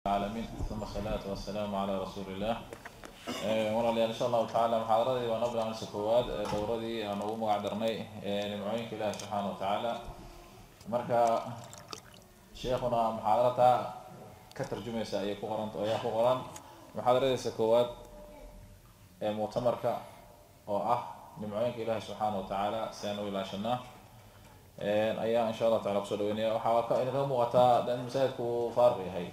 العالمين ثم الصلاة والسلام على رسول الله. ورالي إن شاء الله تعالى محاضرتي ونبدأ من سكوات دوردي أنا أقوم قاعدرني نمعين الله سبحانه وتعالى. مركا شيخنا محاضرة كترجمة سأي قرآن ويا قرآن محاضرة سكوات مؤتمرك أو نمعين الله سبحانه وتعالى سنو إلى شنا. أيام إن شاء الله تعالى قصدوني وحاولك إن هم وقتا لأن مساعدكوا فارغي هاي.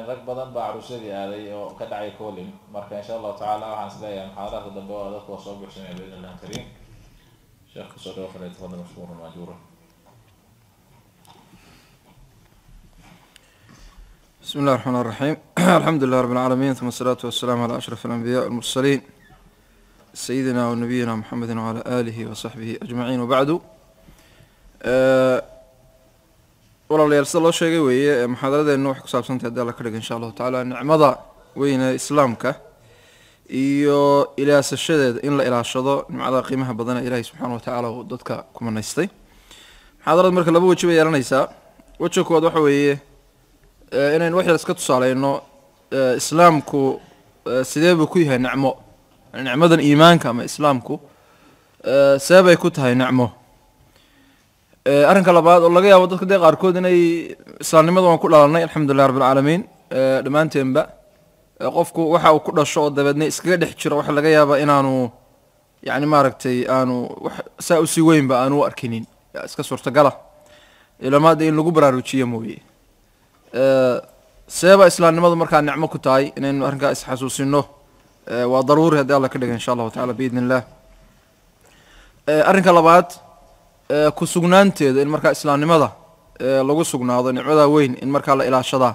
rag badan baa caruusadii aaday oo ka dhacay koolin marka insha Allah taala waxaan isleeyahay muxaadarada dambe oo dadku soo bixinay biidhnillah kariim sheekh soo dhaw fadlan tafadhal mashkuuran maajuuran. بسم الله الرحمن الرحيم الحمد لله رب العالمين ثم الصلاة والسلام على أشرف الأنبياء والمرسلين سيدنا ونبينا محمد وعلى آله وصحبه أجمعين وبعد walaalayaal sida loo sheegay weeye muxaadaradeena wax ku saabsan tahay dal ka dhig insha Allah taala nicmada weyna islaamka iyo ilaasashadeeda in la ilaashado nicmada qiimaha badan ee Ilaahay subhanahu wa ta'ala oo dadka ku manaystay. muxaadarada marka laba wajiba yeelanaysa wajiga koowaad waxa weeye inaan wax yar iska tusaaleyno islaamku sidee buu ku yahay nicmo nicmadan iimaanka ama islaamku sabab ay ku tahay nicmo arrinka labaad oo laga yaabo dadka qaarkood inay islaamnimada waan ku dhalanay alxamdulillaah rabbil caalamiin dhamaanteedba qofku waxa uu ku dhasho oo dabeedna iskaga dhex jiro waxa laga yaabaa inaanu yaani maaragtay aanu wax saa u sii weynba aanu arkinin iska suurtagala ilamaad in lagu baraarujiyo mooyee sababa islaamnimadu markaa nicmo ku tahay inaynu arrinka is xasuusino waa daruuri haddii Allah ka dhigo insha Allah taala biidhnillah. arrinka labaad ku sugnaanteeda in markaa islaamnimada lagu sugnaado nicmada weyn in markaa la ilaashada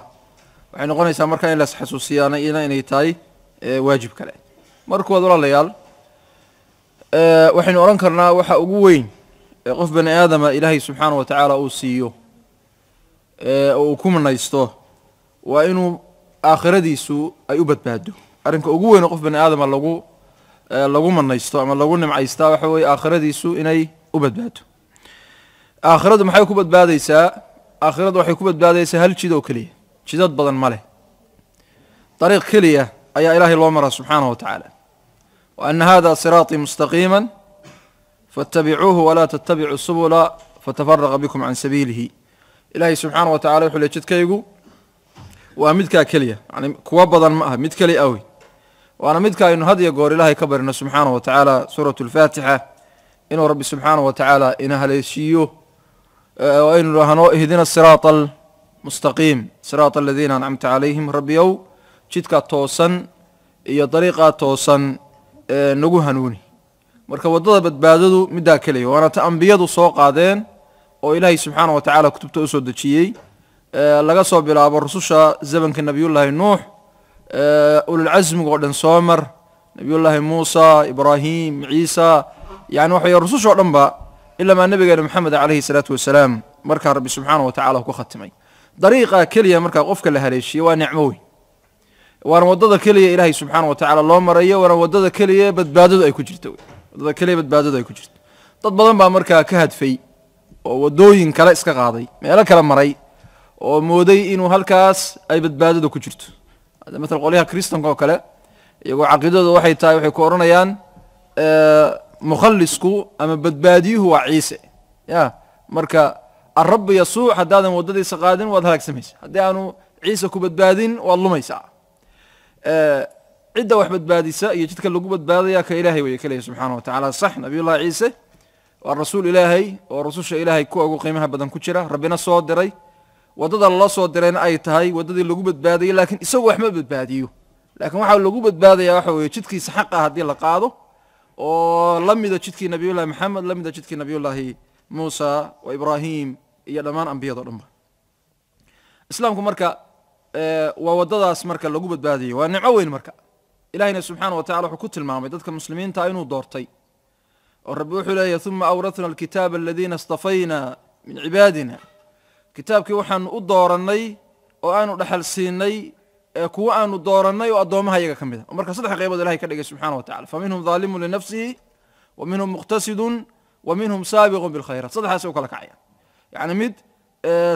waxay noqonaysaa markaa in la xasuusiyana inay tahay waajib kale. markood walaalayaal waxaynu oran karnaa waxa ugu weyn qof bani aadama Ilaahay subhanahu wa ta'ala uu siiyo oo ku manaysto waa inuu aakhiradiisu ay u badbaado. arrinka ugu weyn qof bani aadama lagu manaysto ama lagu nimcaysta waxa weeye aakhiradiisu inay u badbaado. aakhiradu maxay ku badbaadaysaa aakhiradu waxay ku badbaadaysaa hal jid oo kaliya jidad badan ma leh طريق kaliya ayaa Ilaahay loo maraa subhanahu wa ta'ala wa anna hadha sirati mustaqiman fattabi'uhu wa la tattabi'u subula fatafarraqa bikum an sabilihi. Ilaahay subhanahu wa ta'ala wuxuu jidkaygu waa midka kaliya yani kuwa badan ma aha mid kaliya awi waana midka aynu hadiya goor Ilaahay ka barino subhanahu wa ta'ala suratul Fatiha inuu Rabbi subhanahu wa ta'ala ina haleeshiyo وإن رهنوا اهدنا الصراط المستقيم صراط الذين أنعمت عليهم ربيو جدك توسن iyo طريقة توسن nagu hanuuni marka wadada badbaadadu midda kale waana ta anbiyadu soo qaadeen oo Ilaahay subhanahu wa ta'ala kutubta u soo dajiyay laga soo bilaabo rususha zamanka nabiyullaahi nuux ulul azmi oo dhan soo mar nabiyullaahi muusa ibraahim ciisa yani waxa rususha oo dhanba إلا ما النبي محمد عليه الصلاة والسلام مركا ربي سبحانه وتعالى وختمي طريقة كلية مركا قفك لها ليشي ونعموي وانا ودد كلية إلهي سبحانه وتعالى الله مريا وانا ودد كلية بدبادد أي كجرتوي ودد كلية بدبادد أي كجرت تطبضن بقى مركا كهد في ودوين كلا إسكا قاضي ما كلام مري ومودي إنه هالكاس أي بدبادد وكجرت هذا مثل قوليها كريستون كلا يقول عقيدة وحي تاي وحي كورونا يان مخلصكو أما بدباديه هو عيسى يا مركا الرب يسوع حتى هذا موددي سقادين وذهلك سميس حتى أنه عيسى كو بدبادين والله ما يسع عدة واحد بدبادي سا يجتك اللقو بدبادي يا كإلهي ويكليه سبحانه وتعالى صح نبي الله عيسى والرسول إلهي والرسول إلهي كو أقو قيمها بدن كتشرة ربنا صوت دري وضد الله صوت درين أي تهاي وضد اللقو بدبادي لكن يسوي أحمد بدباديه لكن واحد اللقو بدبادي يا أخوي يجتك يسحقها هذه اللقاضه oo lamida jidkii nabiyullaahi maxamed lamida jidkii nabiyullaahi muusa wa ibraahim iyo dhamaan ambiyada dhanba islaamku marka waa wadadaas marka lagu badbaadiyo waa nicmo weyn marka ilaahina subhanahu wa ta'ala wuxuu ku tilmaamay dadka muslimiinta inuu doortay oo rabbi wuxuu leeyahay thumma awrathna alkitaba alladhina istafayna min ibadina kitaabkii waxaan u dooranay oo aanu dhaxal siinay kuwa aanu dooranay oo adoomaha iyaga kamid ah marka saddex qaybood Ilaahay ka dhigay subhanahu wa ta'ala faminhum zalimun li nafsihi wa minhum muqtasidun wa minhum sabiqun bil khayrat saddexaas oo kala kacaya yani mid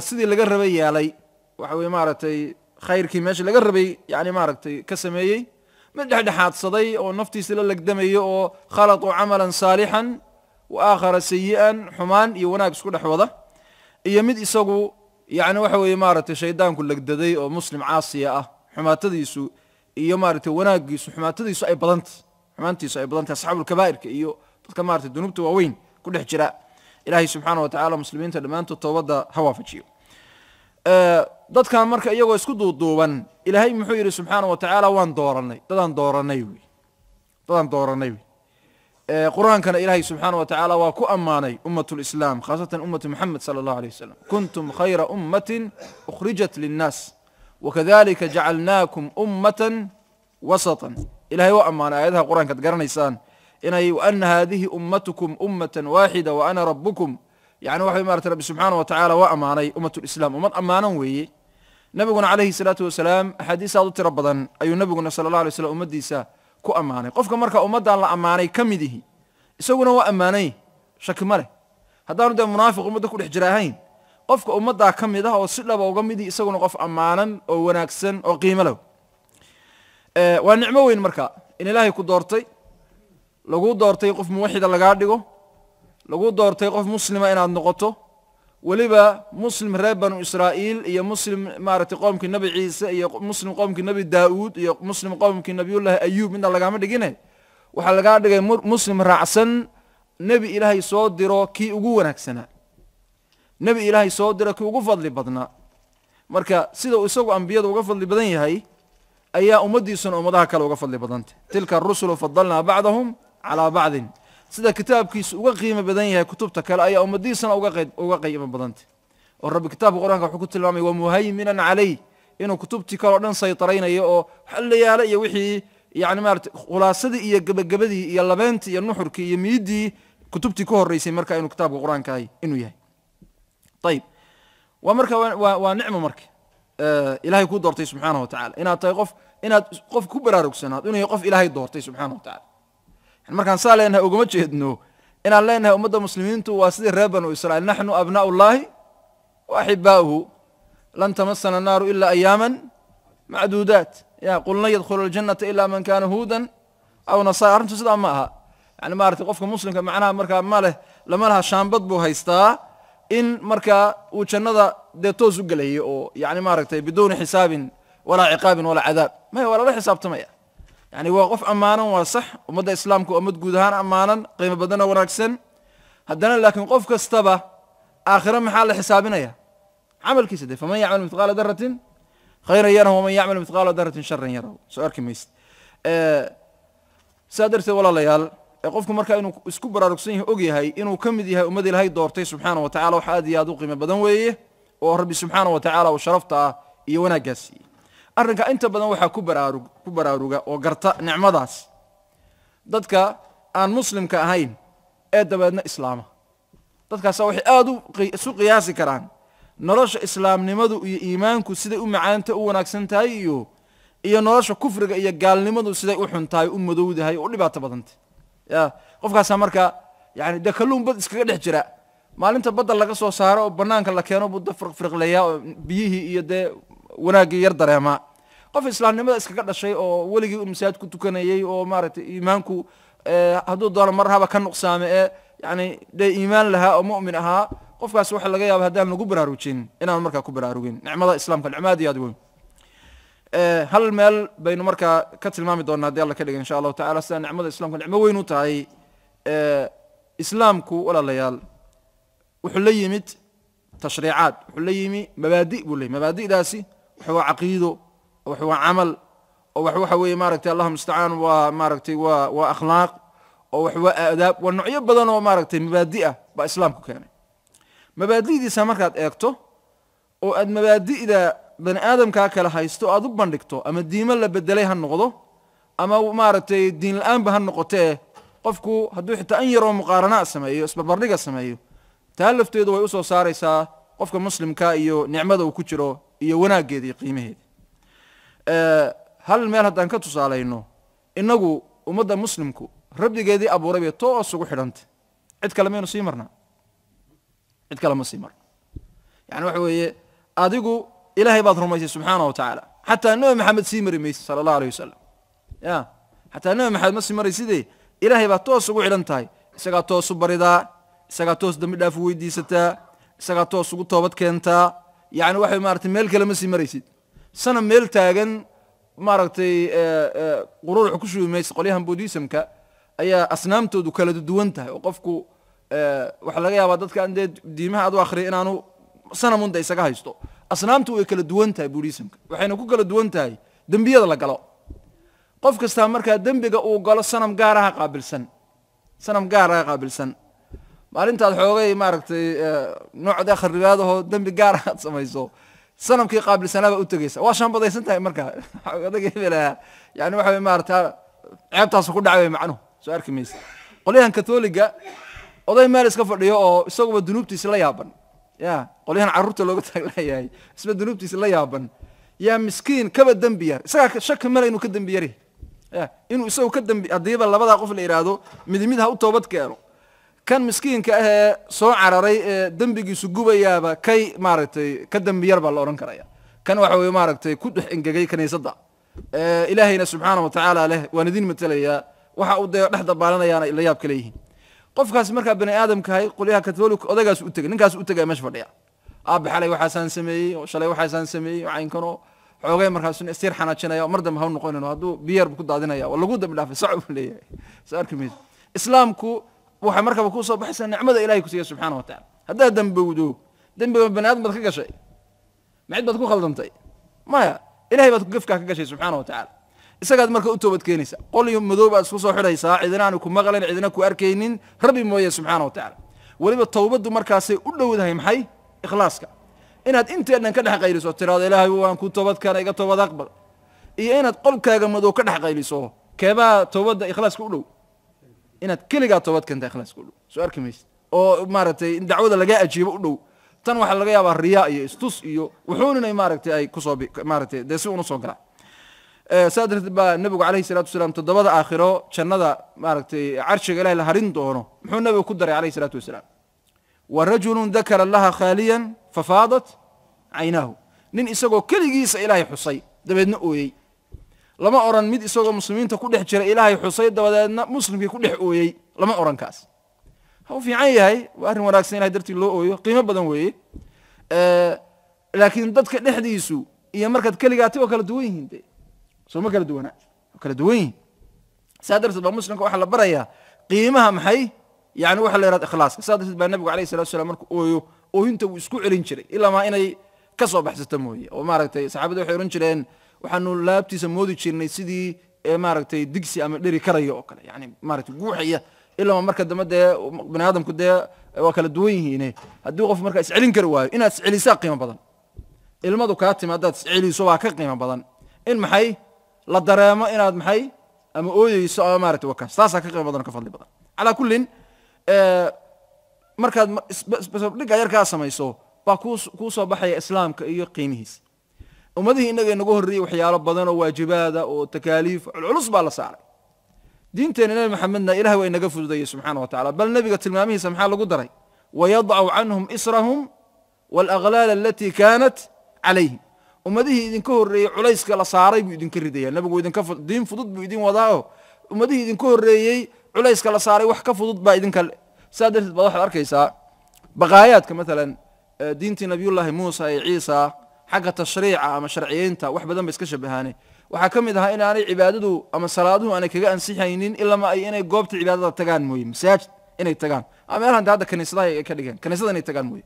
sidii laga rabay yaalay waxa weey maartay khayrkii meesha laga rabay yani maaragtay ka sameeyey mid dhexdhexaadsaday oo naftiisa la legdamayo oo khalaquu camalan saalixan wa aakhara sayi'an xumaan iyo wanaag isku dhex wada iyo mid isagu yani waxa weeye maaragtay shaydaanku legdaday oo muslim caasiya ah xumaatadiisu iyo maaragtay wanaagiisu xumaatadiisu ay badantay xumaantiisu ay badantay asxaabulkabaa'irka iyo dadka maaragtay dunuubta waaweyn ku dhex jira ilaahay subxaana wa tacaala muslimiinta dhammaantood toobadda ha waafajiyo dadkan marka iyagoo isku duuduuban ilaahay muxuu yidhi subxaana wa tacaala waan dooranay dadaan dooranay wey dadaan dooranay wey qur-aankana ilaahay subxaana wa tacaala waa ku ammaanay ummat lislaam khaasatan ummati moxamed sala allahu alayh wasalam kuntum khayra ummatin ukhrijat linnaas wakadalika jacalnaakum ummatan wasatan ilahay waa ammaanay aayadaha qur-aankaad garanaysaan inay waana haadihi ummatukum ummatan waaxida wa ana rabbukum yani waxa maarata rabbi subxaana wa tacaala waa ammaanay ummatulislam ummad ammaanan weeye nabiguna calayhi salaatu wasalaam axaadiis aad u tiro badan ayuu nabiguna sala allah alay slam ummaddiisa ku ammaanay qofka marka ummaddan la ammaanay ka mid ihi isaguna waa ammaanay shaki ma leh haddaanu dee munaafiq ummadda ku dhex jira ahayn qofka ummaddaa ka mid ah oo si dhaba uga mid ihi isaguna qof ammaanan oo wanaagsan oo qiimo leh waa nicmo weyn marka in ilaahay ku doortay lagu doortay qof muwaxida lagaa dhigo lagu doortay qof muslima inaad noqoto weliba muslim reer banu israa'iil iyo muslim maaragtay qoomkii nebi ciise iyo muslim qoomkii nebi daa'uud iyo muslim qoomkii nebiyullaahi ayuub midna lagaama dhigine waxaa lagaa dhigay muslim raacsan nebi ilaahay soo diro kii ugu wanaagsanaa nebi ilaahay soo diro kii ugu fadli badnaa marka sida uu isagu ambiyada uga fadli badan yahay ayaa ummaddiisuna ummadaha kale uga fadli badantay tilka arusulu fadalnaa bacdahum calaa bacdin sida kitaabkiisu uga qiimo badan yahay kutubta kale ayaa ummadiisana uga qiimo badantay oo rabbi kitaabka qur-aanka wuxuu ku tilmaamay wamuhayminan calayh inuu kutubtii kale o dhan saytaraynayo oo xallayaala iyo wixii yani maarata khulaasadii iyo gebagabadii iyo labeentii iyo nuxurkii iyo miiddii kutubtii ka horreysay marka inuu kitaabka qur-aanka ahay inuu yahay ayib waa marka waa nicmo marka ilaahay kuu doortay subxaana wa tacala inaad qof ku baraarugsanaad inuu yahay qof ilaahay doortay subxaana wa tacala markaan saa leenahay ugama jeedno inaan leenahay ummadda muslimiintu waa sidii reer banu israiil naxnu abnaa'u llahi wa axibaa'uhu lan tamasana annaaru ila ayaaman macduudaat ya qul lan yadkhula aljannata ila man kana huudan aw nasara arrintu sidaa ma aha yani maaragtay qofka muslimka macnaha markaa lama laha shaambad buu haystaa in markaa uu jannada dee toos u gelayo oo yani maaragtay biduuni xisaabin walaa ciqaabin walaa cadaab maya waa lala xisaabtamaya yani waa qof ammaanan waa sax ummadda islaamka ummad guud ahaan ammaanan qiimo badanoo wanaagsan haddana laakiin qof kastaba aakhiro maxaa la xisaabinaya camalkiisa dee faman yacmal mithqaala daratin khayran yarahu waman yacmal mithqaala daratin sharan yarahu soo arki maysid sidaa darteed walaalayaal qofku marka inuu isku baraarugsan yahay og yahay inuu ka mid yahay ummad ilaahay doortay subxaana wa tacala wax aad iyo aad u qiimo badan weeye oo rabbi subxaana wa tacaala uu sharafta ah iyo wanaaggaas siiyey arrinka inta badan waxaa ku baraaruga oo garta nicmadaas dadka aan muslimka ahayn ee dabeedna islaama dadkaasa waxay aada isu qiyaasi karaan nolosha islaamnimadu iyo iimaanku siday u macaanta u wanaagsan tahay iyo nolosha kufriga iyo gaalnimadu siday u xun tahay u madowdahay oo u dhibaato badantay ya qofkaasaa marka yani dee kalluun bad iskaga dhex jira maalinta badda laga soo saaro oo banaanka la keeno budda firqleeyaa oo biyihii iyo dee wanaaggii yar dareemaa qof islaamnimada iskaga dhashay oo weligii masaajid ku tukanayey oo maaragtay iimaanku hadduu doono mar haba ka nuqsaame ee yani dee iimaan lahaa oo mu'min ahaa qofkaas waxa laga yaaba haddaan lagu baraarujin inaan markaa ku baraarugin nicmada islaamka nicmo aad iyo aad weyn hal meel baynu markaa ka tilmaami doonaa haddii alla ka dhiga insha allahu tacala sida nicmada islaamka nicmo weyn u tahay islaamku walaalayaal wuxuu la yimid tashriicaad wuxuu la yimi mabaadi' buu leeyay mabaadi'daasi waxa waa caqiido wax waa camal oo wax waxa weeye maaragtay allahuma mustacaan waa maaragtay waa akhlaaq oo wax waa aadaab waa noocyo badan oo maaragtay mabaadi' ah baa islaamku keenay mabaadi'diisa markaad eegto oo aad mabaadi'da bani aadamkaa kale haysto aad u bandhigto ama diimo la bedelay ha noqdo ama maaragtay diin la-aanba ha noqotee qofku hadduu xitaa an yaroo muqaaranaa sameeyo isbarbardhiga sameeyo taa lafteedu way u soo saaraysaa qofka muslimka iyo nicmada uu ku jiro iyo wanaaggeeda iyo qiimaheeda hal meel haddaan ka tusaalayno innagu ummadda muslimku rabbigeedii abuuray bay toos ugu xidhantay cid kale maynu sii marnaa cid kale ma sii marno yani waxa weeye adigu ilaahay baad rumaysay subxaana wa tacaala xataa nabi maxamed sii mari maysid sala allahu alayh wasalam ya xataa nabi maxamed ma sii maray sidee ilaahay baa toos ugu xidhan tahay isagaa toos u baridaa isagaa toos dambi dhaaf u weydiisataa isagaa toos ugu toobad keentaa yani waxay maaragtay meel kale ma sii maraysid sana meel taagan maaragtay qururuxu ku shubi maysa qolyahan buddhismka ayaa asnaamtoodu kala duwan tahay oo qofku waxaa laga yaabaa dadka aan dee diimaha aad u akhriya inaanu sanamunda isaga haysto asnaamtu way kala duwan tahay buddhismka waxayna ku kala duwan tahay dembiyada la galo qof kastaa markaa dembiga uu galo sanam gaaraha qaabilsan maalintaad xoogay maaragtay noocda kharibaadahoo dembi gaara aad samayso sanamkii qaabilsanaaba u tegaysa waa shanbadaysan tahay markaa adaga hebelaha yani waxa way maarata ceebtaas ku dhacay macnuhu soo arki maysa qolyahan katoliga oday meel iska fadhiyo oo isaguba dunuubtiisa la yaaban ya qolyahan carruurta looga taaglayahay isba dunuubtiisa la yaaban yaa miskiin kaba dembi yar isagaa shaki male inuu ka dembi yari inuu isagu ka dembi haddiiba labadaa qof la yidhaahdo mid ha u toobad keeno kan miskiinka ahee soo cararay ee dembigiisu gubayaaba kay maaragtay ka dembi yar baa la odhan karaya kan waxa weye maaragtay ku dhex engegay kaniisadda ilaahayna subxaana wa tacaala leh waan idin matelayaa waxa uu dee dhex dabaalanayaana la yaab ka leeyihiin qofkaas markaa bani aadamkahay qolyaha katolic odaygaas u tegay ninkaas u tegaya meesha fadhiya aabe xalay waxaasaan sameeyey oo shalay waxaasaan sameeyey oo caynkanoo xoogay markaasuna istiir xanaajinaya mar dambe ha u noqonino hadduu biyar bu ku daadinaya waa lagu dambi dhaafay sac buu leeyahay soo arki maysa islaamku waxay markaba ku soo baxaysaa nicmada ilahay ku siiya subxaana wa tacala haddaad dembowdo dembiga bani aadam baad ka gashay macid baad ku khaldantay maya ilahay baad gefkaa ka gashay subxaana wa tacaala isagaad marka u toobad keenaysa qolyo madow baad isku soo xidhaysaa cidina aanu ku maqlayn cidina ku arkaynin rabbi mooye subxaana wa tacaala weliba towbaddu markaasay u dhowdahay maxay ikhlaaska inaad inteedhan ka dhex qayliso tiraado ilaahay waan ku toobad keena iga toobad aqbal iyo inaad qolkaaga madow ka dhex qayliso keebaa toobadda ikhlaaska u dhow inaad keligaa toobad keenta ikhlaaska u dhow soo arki maysid oo maaragtay in dacwada lagaa ajiibo u dhow tan waxaa laga yaabaa riyaa iyo istus iyo wuxuun inay maaragtay ay kusoo maaragtay dee si unu soo galaan saa darteed baa nebigu calayhi salatu wasalaam toddobada aakhiro jannada maaragtay carshiga ilahay la harin doono muxuu nebigu ku daray calayhi salatu wasalaam wa rajulun dakara allaha khaaliyan fafaadat caynaahu nin isagoo keligiisa ilaahay xusay dabeedna ooyey lama oran mid isagoo muslimiinta ku dhex jira ilaahay xusay dabadeedna muslimkii ku dhex ooyey lama oran kaas ha u fiican yahay waa arrin wanaagsan ilahay dartii loo ooyo qiimo badan weeye laakiin dadka dhexdiisu iyo markaad keligaati waa kala duwan yihiin de soo ma kala duwanaa waa kala duwan yihiin saa darteed baa muslimka waxaa la barayaa qiimaha maxay yani waxa la yihahda ikhlaaska saa darteed baa nabigu alayhi salatu wasalaam markuu ooyo oohinta wuu isku celin jiray ilaa maa inay ka soo baxsato mooye oo maaragtay saxaabada waxay ohan jireen waxaanu laabtiisa moodi jirnay sidii maaragtay digsi ama dheri karaya oo kale yani maaragtay guuxaya ilaa marka dambe dee bani aadamku dee waa kala duwan yihiine haddii qof markaa iscelin kari waayo inaad iscelisaa qiimo badan ilmadu kaa timi haddaad isceliso waa ka qiimo badan in maxay la dareemo inaad maxay ama ooyeyso ama maaragtay wakaas taasaa ka qiimo badan oo ka fadli badan calaa kullin markaad isbasabdhigga yarkaa samayso baa kuu soo baxaya islaamka iyo qiimihiisa ummadihii innaga inagu horreeyey waxyaalo badan oo waajibaada oo takaaliif culculus baa la saaray diinteena nebi maxamedna ilahay waa inaga fududayey subxaana wa tacala bal nebiga tilmaamihiisa maxaa lagu daray wayadcu canhum israhum waalaglaal alatii kaanat calayhim ummadihii idinka horreeyey culayska la saaray buu idinka ridaya nebigu diin fudud buu idin wadaa oo ummadihii idinka horreeyey culayska la saaray wax ka fudud baa idinka saa darteed baad waxaad arkaysaa baqaayaadka maalan diintii nabiyullaahi muusa ee ciisa xagga tashriica ama sharciyeynta wax badan ba iska shabahaane waxaa ka mid ahaa in aanay cibaadadu ama salaaduhu aanay kaga ansixaynin ilama ay inay goobta cibaadada tagaan mooye masaajid inay tagaan ama meelahan hadda kaniisadaha ay ka dhigeen kaniisada inay tagaan mooye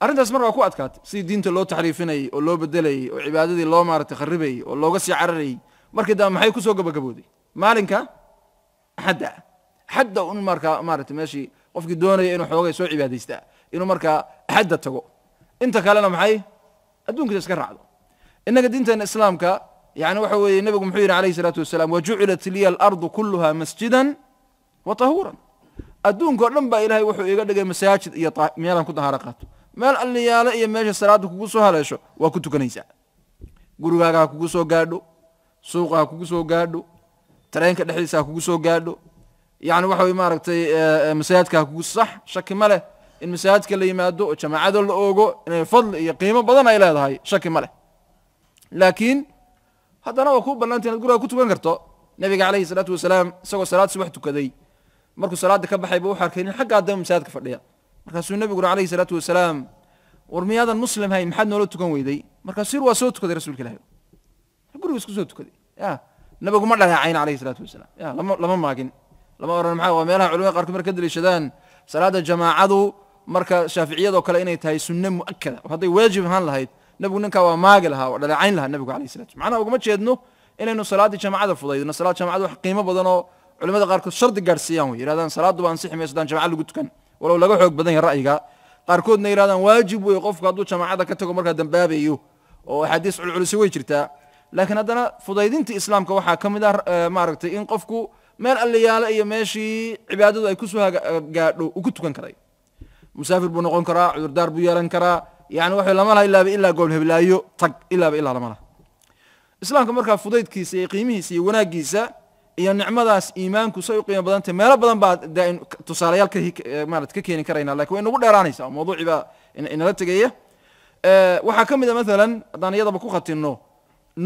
arrintaas mar waa ku adkaatay sidii diinta loo taxriifinayey oo loo bedelayey oo cibaadadii loo maaragtay kharibayey oo looga sii cararayey markii dambe maxay kusoo gabagabooday maalinka axadda un markaa maaragtay meeshii qofkii doonaya inuu xoogay soo cibaadaystaa inuu markaa axadda tago inta kalena maxay adduunkiisa iska raacdo innaga diinteena islaamka yani waxa weeye nebigu muxuu yidhi alayhi salaatu wasalaam wajucilat liya alardu kulluha masjidan wa tahuuran adduunka o dhan baa ilahay wuxuu iga dhigay masaajid iyo meelaan ku dahaaro qaato meel alliyaale iyo meesha salaada kugu soo haleesho waa ku tukanaysaa gurigaaga ha kugu soo gaadho suuqa ha kugu soo gaadho tareenka dhexdiisa ha kugu soo gaadho yani waxa weye maaragtay masaajidka ha kugu sax shaki ma leh in masaajidka la yimaado oo jamaacada la oogo inay fadli iyo qiimo badan ay leedahay shaki ma leh laakiin haddana waa kuu bannaanta inaad guriga ku tukan karto nabiga calayhi salaatu wasalaam isagoo salaad subax tukaday markuu salaada ka baxay buu wuxuu arkay nin xaggaa dambe masaajidka fadhiya markaasuu nabiguna calayhi salaatu wasalaam war miyaadan muslim hayn maxaad noola tukan weyday markaasuu yir waa soo tukaday rasuulka ilaahi guriga isku soo tukaday ya nabigu ma dhaleecayn calayhi salaatu wasalaam ya lama maagin lama oran maxaa waa meelaha culimada qaarkood marka ka daliishadaan salaada jamaacadu marka shaaficiyadoo kale inay tahay sunne mu'akkada oo hadday waajib ahaan lahayd nabigu ninkaa waa maagi lahaa waa dhaleecayn lahaa nabigu calayhi salatu macnaha ugama jeedno inaynu salaadii jamaacada fudaydno salaad jamaacada wax qiimo badan oo culimada qaarkood shardi gaarsiiyaan way yidhahdaan salaadu waa ansixi mayso haddaan jamaca lagu tukan walow laga xoog badan yahay ra'yiga qaarkoodna yidhahdaan waajib wey qofku hadduu jamaacada ka tago markaa dambaabayo oo axaadiis culculisi way jirtaa laakiin haddana fudaydinta islaamka waxaa ka mid ah maaragtay in qofku meel alliyaale iyo meeshii cibaadadu ay kusoo gaadho uu ku tukan karay musaafir buu noqon karaa cudurdaar buu yeelan karaa yani waxa lama laha ilaaba ilaa gool heblaayo tag ilaaba ilaa lama laha islaamka markaa fudaydkiisa iyo qiimihiisa iyo wanaaggiisa iyo nicmadaas iimaanku say u qiimo badan tahay meelo badan baa tusaalayaal maarata ka keeni karayna lakin way nagu dheeraanaysaa mawduucii baa inala tegaya waxaa ka mid a maalan haddaan iyadaba ku khatinno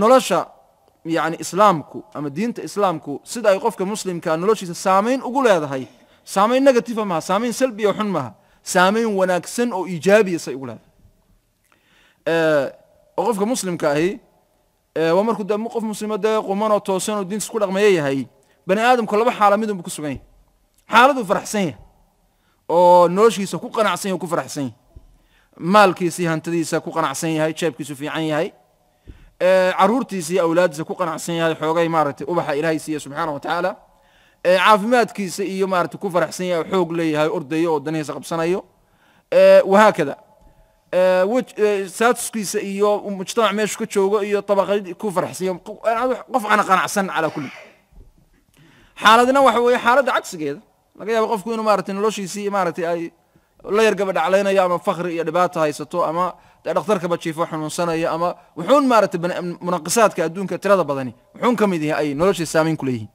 nolosha yani islaamku ama diinta islaamku sida ay qofka muslimka noloshiisa saamayn ugu leedahay saamayn negativa maha saamayn salbiya xun maha saamayn wanaagsan oo iijaabiya say ugu leedahay oo qofka muslimka ahi waa markuu de qof muslimo dee qumanoo toosan oo diintiis ku dhaqmeeya yahay bani aadamku laba xaala midunbu ku sugan yahay xaaladuu faraxsan yahay oo noloshiisa ku qanacsan yahay o ku faraxsan yahay maalkiisa iyo hantadiisa ku qanacsan yahay jeebkiisu fiican yahay caruurtiisa iyo awlaaddiisa ku qanacsan yahay xoogay maaragtay ubaxa ilaahay siiya subxaana wa tacaala caafimaadkiisa iyo maaragtay ku faraxsan yahay xoog leeyahay ordayo oo danihiisa qabsanayo wahaakada saatuskiisa iyo mujtamac meeshu ka joogo iyo tabaqad ku faraxsan qof ana qanacsan calaa kulli xaaladna waxa weeye xaaladda cagsigeeda laga yaabo qofku inuu maaragtay noloshiisii maaragtay ay la yar gabadhaclaynayo ama fakri iyo dhibaato haysato ama dhakhtarkaba jiifo xanuunsanayo ama wuxuun maaragtay munaqisaadka adduunka tirada badani wuxuun ka mid yahay ay noloshiisa saamayn ku leeyihiin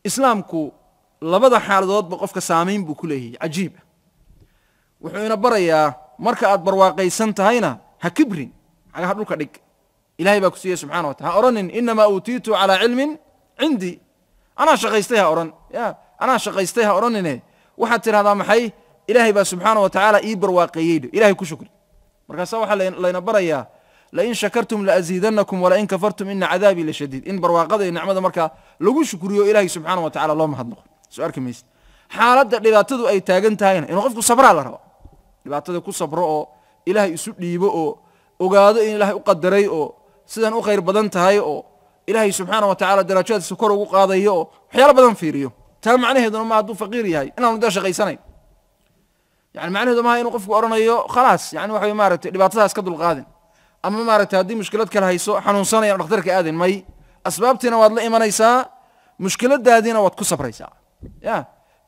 islaamku labada xaaladoodba qofka saamayn buu ku leeyahay cajiib wuxuu ina barayaa marka aad barwaaqaysan tahayna ha kibrin cagaha dhulka dhig ilahay baa ku siiyey subxana wa taala ha odhanin inamaa uutiitu calaa cilmin cindii anaa shaqaystay ha odhan ya anaa shaqaystay ha odhanine waxaad tidhahdaa maxay ilaahay baa subxaana wa tacaala ii barwaaqeeyey ilahay ku shukri markaasa waxaa layna barayaa lain shakartum laaziidanakum walain kafartum ina cadaabii lashadiid in barwaaqada iyo nicmada markaa lagu shukriyo ilaahay subxaana wa tacala loo mahadnaqo soo arki maysid xaaladda dhibaatadu ay taagan tahayna inuu qofku sabraa la rabo dhibaatada ku sabro oo ilaahay isu dhiibo oo ogaado in ilaahay u qadaray oo sidan u khayr badan tahay oo ilaahay subxaana wa tacala darajaadkiisa kor ugu qaadayo oo waxyaalo badan fiiriyo taa macnaheeduna ma hadduu faqiir yahay inaanu da shaqaysanayn yani macnaheedu maaha inuu qofku odhanayo khalaas yani waxa maaragtay dhibaatadaas ka dulqaadin ama maaragtay haddii mushkilad kale hayso xanuunsanaya dhakhtarka aadin may asbaabtiina waad la imanaysaa mushkiladaadiina waad ku sabraysaa ya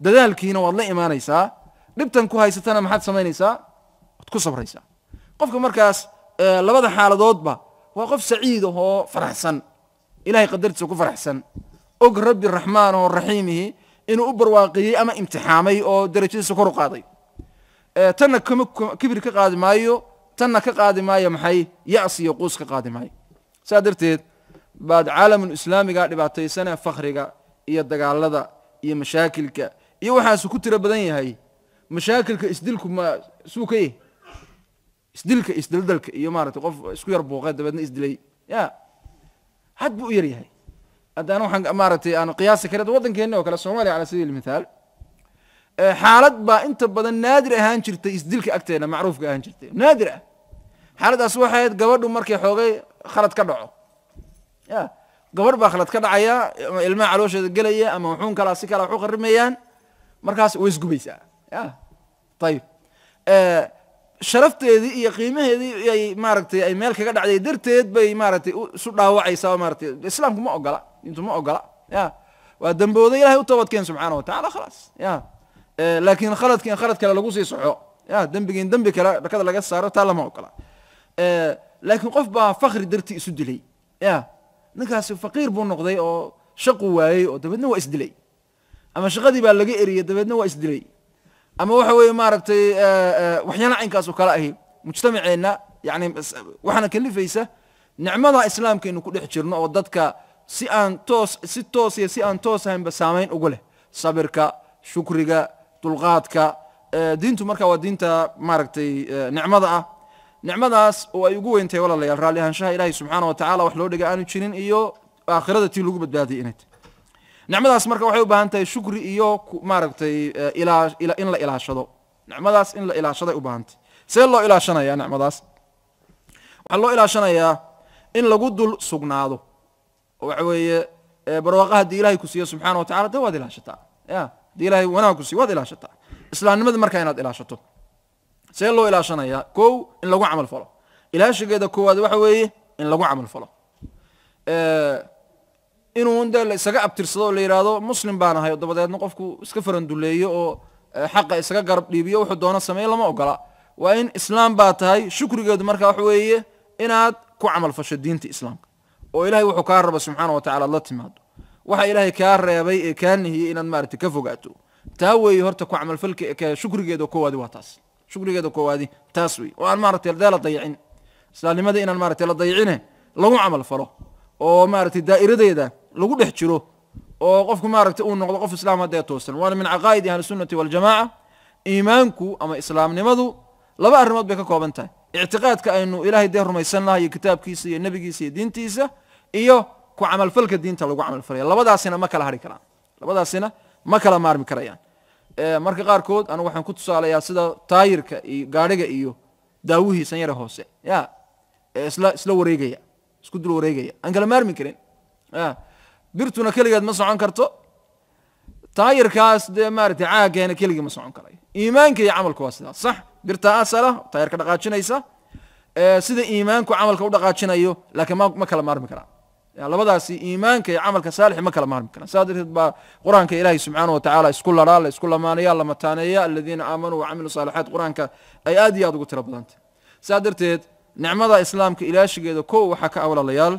dadaalkiina waad la imaanaysaa dhibtan ku haysatana maxaad samaynaysaa waad ku sabraysaa qofka markaas labada xaaladoodba waa qof saciid ahoo faraxsan ilahay qadartiisa ku faraxsan og rabbi raxmaan oo raxiimihi inuu u barwaaqiyey ama imtixaamay oo darajadiisa kor u qaaday tanna kibir ka qaadi maayo tanna ka qaadi maayo maxay ya'si iyo quus ka qaadi maayo saa darteed baad caalamul islaamiga dhibaataysanee fakriga iyo dagaalada iyo mashaakilka iyo waxaasu ku tiro badan yahay mashaakilka isdilku ma suu ka yahy isdilka isdaldalka iyo maaragtay qof isku yar buuqee dabeedna isdilay ya had buu u yar yahay haddaan waxaan maaragtay aan qiyaasi karin waddankeenna oo kale soomaaliya cala sabiil mithaal xaalad baa inta badan naadir ahaan jirtay isdilka agteena macruufka ahaan jirtay naadir ah xaaladdaas waxay ahayd gabadhu markay xoogay khalad ka dhaco ya gabadh baa khalad ka dhacaya ama ilmaha caloosheeda gelaya ama wuxuun kalaa si kala wax u qarimayaan markaas way isgubaysaa ya ayib sharafteedii iyo qiimaheedii ay maaragtay ay meel kaga dhacday darteed bay maaragtay isu dhaawacaysaa maaragtay islaamku ma ogola diintu ma ogola ya waa dambooday ilahay u toobadkeen subxaana wa tacala khalaas ya laakiin khaladki in khalad kale lagu sii soxo ya dembigii in dembi kale dhakada laga saaro taa lama ogola laakiin qof baa fakri dartii isu dilay ya ninkaasi faqiir buu noqday oo shaqu waayey oo dabeedna waa isdilay ama shaqadii baa laga eriyey dabeedna waa isdilay ama waxa weeye maaragtay waxyaala caynkaas oo kale ahi mujtamaceenna yani waxaana kalifaysa nicmada islaamka inuu ku dhex jirno oo dadka si toos iyo si aan toos ahaynba saamayn ugu leh sabirka shukriga dulqaadka diintu marka waa diinta maaragtay nicmada ah nicmadaas oo ay ugu weyntahay walaalayaal raalli ahaanshaha ilaahay subxaana wa tacaala wax loo dhiga aanu jirin iyo aakhirada tii lagu badbaadiyay inay tahay nicmadaas marka waxay u baahan tahay shukri iyo maaragtay in la ilaashado nicmadaas in la ilaashaday u baahan tahay see loo ilaashanayaa nicmadaas waxaa loo ilaashanayaa in lagu dul sugnaado oo waxa weeye barwaaqa haddii ilaahay ku siiyo subxaana wa tacala dee waad ilaashataa ya haddii ilaahay wanaag ku siiyo waad ilaashataa islaamnimadii markaa inaad ilaashato see loo ilaashanayaa kow in lagu camal falo ilaashigeeda koowaad waxa weeye in lagu camal falo inuu de la isaga abtirsado oo la yidhaahdo muslim baan ahay oo dabadeedna qofku iska faranduleeyo oo xaqa isaga garab dhiibiyo wuxuu doono sameeyo lama ogola waa in islaam baa tahay shukrigeedu marka waxa weeye inaad ku camal fasho diinta islaamka oo ilaahay wuxuu kaa raba subxaana wa tacala ad la timaado waxa ilaahay kaa reebay ee kaa nihiyey inaad maaragtay ka fogaato taa weeye horta ku camalfalka shukrigeeda koowaadi waa taas shukrigeeda koowaadi taas wey oo aan maaragtay dee la dayicin islaamnimada inaan maaragtay la dayicine lagu camal falo oo maaragtay daa'iradeeda lagu dhex jiro oo qofku maaragtay uu noqdo qof islaam hadda toosan waana min caqaa'idi ahli sunnati waljamaaca iimaanku ama islaamnimadu laba arrimood bay ka kooban tahay ictiqaadka aynu ilaahay dee rumaysannahay iyo kitaabkiisa iyo nebigiisa iyo diintiisa iyo ku camalfalka diinta lagu camalfalaya labadaasina ma kala hari karaan labadaasina ma kala maarmi karayaan marka qaarkood anigu waxaan ku tusaalayaa sida taayirka iyo gaadhiga iyo daawihiisan yare hoose ya isla wareegaya isku dul wareegaya aan kala maarmi karin birtuna keligeed ma socon karto taayirkaas dee maaragtay caaggeena keligii ma socon karayo iimaanka iyo camalku waa sidaas sax birta asala taayirka dhaqaajinaysa sida iimaanku camalka u dhaqaajinayo laakiin ma kala maarmi karaan labadaasi iimaanka iyo camalka saalix ma kala maarmi karaan saa darteed baa qur-aanka ilaahay subxaana wa tacaala isku laraa la isku lamaanaya la mataaneeya aladiina aamanuu wacamilu saalixaat qur-aanka ay aad iyo aad ugu tiro badantay saa darteed nicmada islaamka ilaashigeeda kow waxaa ka awlalayaal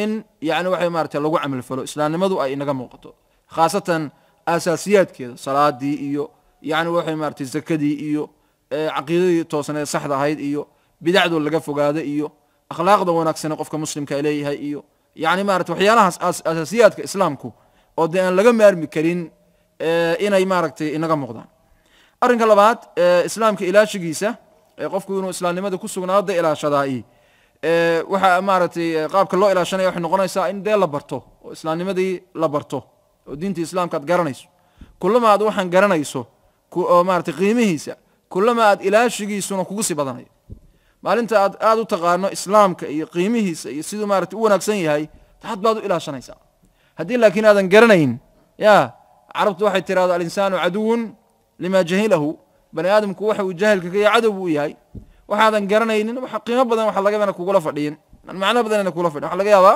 in yani waxay maaragtay lagu camal falo islaamnimadu ay inaga muuqato khaasatan asaasiyaadkeeda salaadii iyo yani waxay maaragtay zakadii iyo caqiidadii toosneed saxda ahayd iyo bidacdoo laga fogaada iyo akhlaaqda wanaagsane qofka muslimka leeyahay iyo yani maaragtay waxyaalahaas asaasiyaadka islaamku oo dee aan laga maarmi karin inay maaragtay inaga muuqdaan arrinka labaad islaamka ilaashigiisa qofku inuu islaamnimada ku sugnaado ilaashadaai waxa maaragtay qaabka loo ilaashanaya waxay noqonaysaa in dee la barto oo islaamnimadii la barto oo diinta islaamka aad garanayso kullama aad waxaan garanayso oo maaragtay qiimihiisa kullama aad ilaashigiisuna kugu sii badanayo maalinta aad u taqaano islaamka iyo qiimihiisa iyo siduu maaragtay u wanaagsan yahay taad baad u ilaashanaysaa haddii laakiin aadan garanayn ya carabtu waxay tirahdo alinsaanu caduwun lima jahilahu bani aadamku waxa uu jaahilka ka yahay cadow buu yahay waxaadan garanaynin waxa qiimo badan waxa laga yaabaa kugula fadhiyin macno badan inay kugula fadhiyin waxa laga yaabaa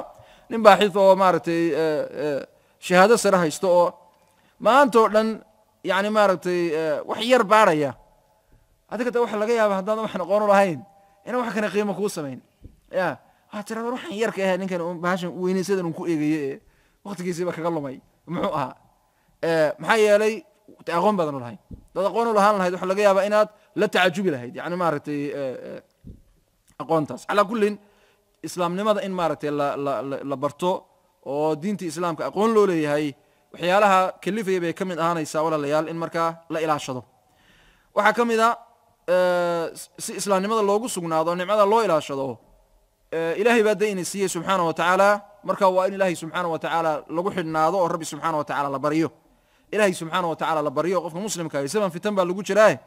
nin baaxith oo maaragtay shahaado sare haysto oo maanta oo dhan yani maaragtay wax yar baaraya adiga ta waxa laga yaabaa haddaan waxaan aqoon u lahayn inaan wax kana qiimo kuu samayn ya waxaa tira waxaan yarka ahay ninkan bahashan weynaysadan uu ku eegaye ee waqtigiisiiba kaga lumay muxuu ahaa maxaa yeelay aqoon badan u lahayn dad aqoon u lahaan lahayd waxa laga yaabaa inaad la tacajubi lahayd yani maaragtay aqoontaas calaa kullin islaamnimada in maaragtay la barto oo diinta islaamka aqoon loo leeyahay waxyaalaha kalifaya bay ka mid ahaanaysaa walaalayaal in markaa la ilaashado waxaa ka mid a si islaamnimada loogu sugnaado nicmada loo ilaashado ilaahay baa dee ina siiyey subxaana wa tacaala marka waa in ilaahay subxaana wa tacaala lagu xidhnaado oo rabbi subxaana wa tacaala la baryo ilaahay subxaana wa tacaala la baryo qofka muslimka ah zaman fitan baa lagu jiraa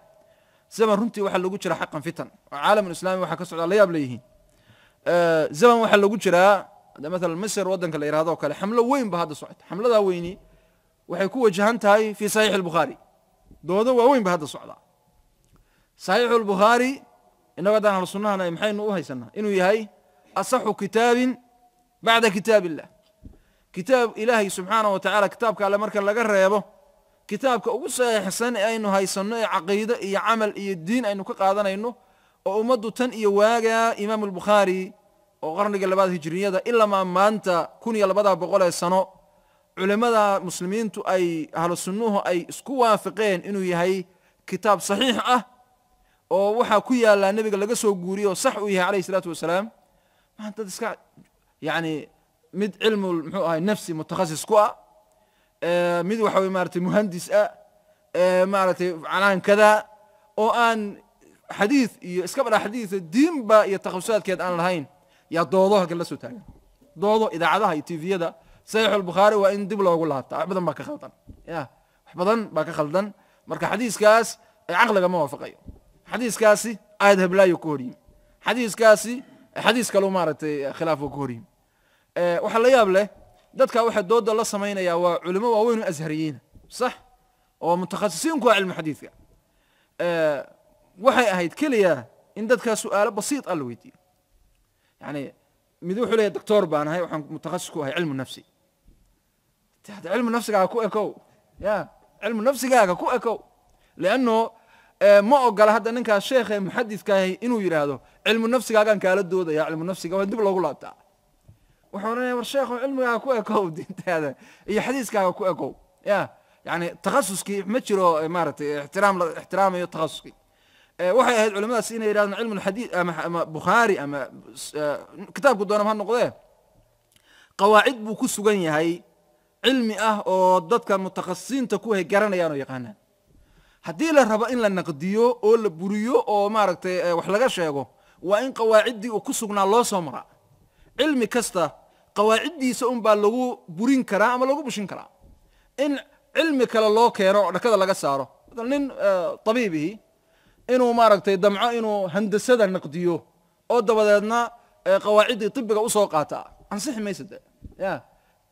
zaman runtii waxaa lagu jiraa xaqan fitan oo caalamul islaami waxaa ka socdaa la yaab leeyihiin zaman waxaa lagu jiraa مثلا مصر ودنك la yiraahdo kale xamlo weyn ba hadda socota xamlada weyni waxay ku wajahan tahay fi sahih al-bukhari doodo waa weyn ba hadda socda sahih al-bukhari inaga daan sunnahana maxaynu u haysanaa inuu yahay asaxu kitaabin ba'da kitaabillah kitaab ilaahi subhanahu wa ta'ala kitaabka alle marka laga reebo kitaabka ugu saxiixsan aynu haysano ee aqeedo iyo amal iyo diin aynu ka qaadanayno oo ummadu tan iyo waaga imaam al-bukhari oo qarniga labaad hijriyada ilaa maanta 1200 sano culimada muslimiintu ay ahlu sunnuhu ay isku waafaqeen inuu yahay kitaab saxiix ah oo waxa ku yaala nabiga laga soo guuriyo sax u yahay kaleey salaatu wasalaam dad iska yani mid cilmu muxuu ahay nafsi mutakhasis ku ah mid waxa weeye maaragtay muhandis maaragtay calaan kada oo aan xadiid iyo iska bada xadiid diinba iyo takhasusaaadkeed aan lahayn yaa doodo halkan la soo taagan doodo idaacadaha iyo tviyada saxiix albukhaari waa in dib loogu laabtaa wax badan baa ka khaldan ya wax badan baa ka khaldan marka xadiiskaas caqliga ma waafaqayo xadiiskaasi aayad heblaayo ku horyimi xadiiskaasi xadiis kaloo maaragtay khilaaf ku horyimi waxaa la yaab leh dadka waxa dooda la samaynayaa waa culimo waaweyn oo ashariyiin sax oo mutakhasisiin ku ah cilmi xadiidka waxay ahayd keliya in dadka su'aalo basiit ah la weydiiyo yani mid wuxuu leeyahay doctor baan ahay waxaan mutakhasis ku ahay cilmu nafsi cilmu nafsigaaga ku ekow ya cilmu nafsigaaga ku ekow lianno ma ogola hadda ninkaas sheekhe muxadidkaahi inuu yidhaahdo cilmu nafsigaagaan kaala doodaya cilmu nafsiga waa dib loogu laabtaa wuxuu oranaya war sheekho cilmigaaga ku ekow diintaada iyo xadiiskaaga ku ekow ya yani takhasuskii ma jiro maaragtay ixtiraamayo takhasuskii waxay ahayd culimadaas inay yidhahdaan cilmu lxadiid ama bukhaari ama kitaabku doonam ha noqdee qawaacid buu ku sugan yahay cilmi ah oo dadka mutakhasisiinta ku hay garanayaan oo yaqaanaan haddii la rabo in la naqdiyo oo la buriyo oo maaragtay wax laga sheego waa in qawaaciddii uu ku sugnaa loo soo maraa cilmi kasta qawaaciddiisa unbaa lagu burin karaa ama lagu bushin karaa in cilmi kale loo keeno oo dhakada laga saaro nin tabiibihi inuu maaragtay damco inuu handasada naqdiyo oo dabadeedna qawaaciddii tibiga usoo qaata ansixi maysa de ya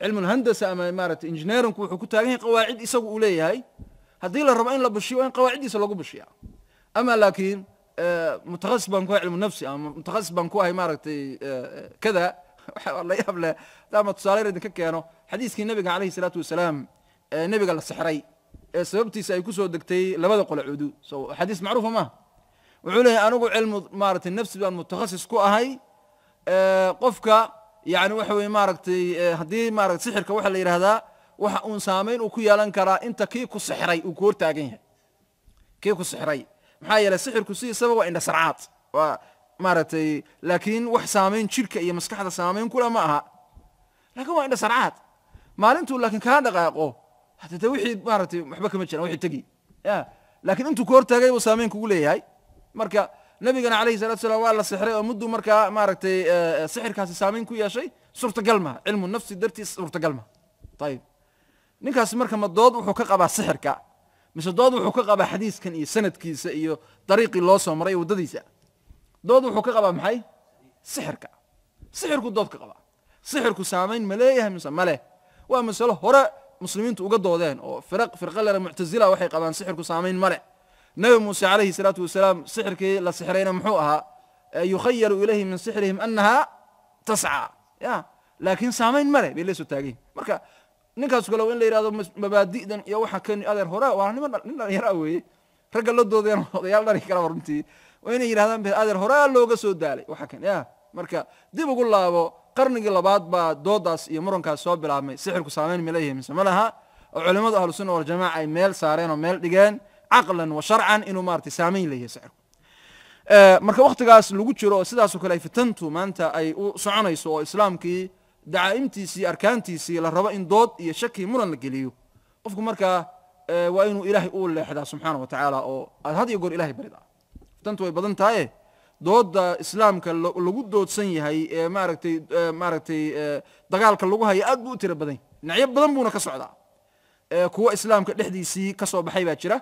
cilmu lhandasa ama maaragtay engineeringku wuxuu ku taagan yahay qawaacid isagu uu leeyahay haddii la rabo in la bushiyo waa in qawaaciddiisa lagu bushiya ama laakiin mutakhasis baan ku ahay cilmu nafsi ama mutakhasis baan ku ahay maaragtay kada waxa la yaab leh daama tusaale yar idinka keeno xadiiskii nabiga calayhi salaatu wasalaam nabiga la sixray sababtiisa ay ku soo degtay labada qole cudu so xadiis macruufa maaha wuxuu leeyahay anigu cilmu maaragtay nafsi baan mutakhasis ku ahay qofka yani waxa weye maaragtay haddii maaragtay sixirka waxaa la yidhahdaa waxa uun saamayn uu ku yeelan karaa inta kii ku sixray uu ku hortaagan yahay kii ku sixray maxaa yeelay sixirku sidiisaba waa indha sarcaad waa maaragtay laakiin wax saamayn jirka iyo maskaxda saamayn kula ma aha laakiin waa indha sarcaad maalintuu laakiin kaa dhaqaaqo haddee wixii maaragtay waxba kama jiraan wixii tegi ya laakiin intuu ku hortaagay buu saamayn kugu leeyahay marka nabigana calayhi salatu wasalaam waa la sixray oo mudduu markaa maaragtay sixirkaasi saamayn ku yeeshay suurtagal maha cilmu nafsi dartiis suurtagal maha ayib ninkaasi marka ma dood wuxuu ka qabaa sixirka mise dood wuxuu ka qabaa xadiiskan iyo sanadkiisa iyo dariiqii loo soo maray waddadiisa dood wuxuu ka qabaa maxay sixirka sixirku dood ka qabaa sixirku saamayn ma leeyahay mise ma leh waa masalo hore muslimiintu uga doodeen oo firqa lera muctazila waxay qabaan sixirku saamayn ma leh nabi muuse calayhi salaatu wasalaam sixirkii la sixrayna muxuu ahaa yukhayalu ilayhi min sixrihim annaha tascaa ya laakiin saamayn ma leh bay la soo taagayin marka ninkaas kale in la yidhahdo mabaadi'dan iyo waxa kani adeer hore waa nin dhalinyara weeye ragga la doodeen odayaal dhari kala runtii waa inay yidhahdaan adeer hore looga soo daalay waxa kan ya marka dib ugu laabo qarnigii labaad baa doodaas iyo murankaas soo bilaabmay sixirku saamayn ma leeyahay mise ma laha oo culimmadu ahlu sunna waljamaca ay meel saareen oo meel dhigeen caqlan wa sharcan inuu maaragtay saamayn leeyahay sixirku marka waktigaas lagu jiro oo sidaasoo kale ay fitantu maanta ay u soconayso oo islaamkii dacaa'imtiisii arkaantiisii la rabo in dood iyo shaki muran la geliyo qofku markaa waa inuu ilaahay u leexdaa subxaana wa tacaala oo aad had iyo goor ilahay baridaa fitantu way badan tahaye dooda islaamka lagu doodsan yahay ee maaragtay dagaalka lagu haya aad buu u tiro badan dhinacyo badan buuna ka socdaa kuwa islaamka dhexdiisii ka soo baxay baa jira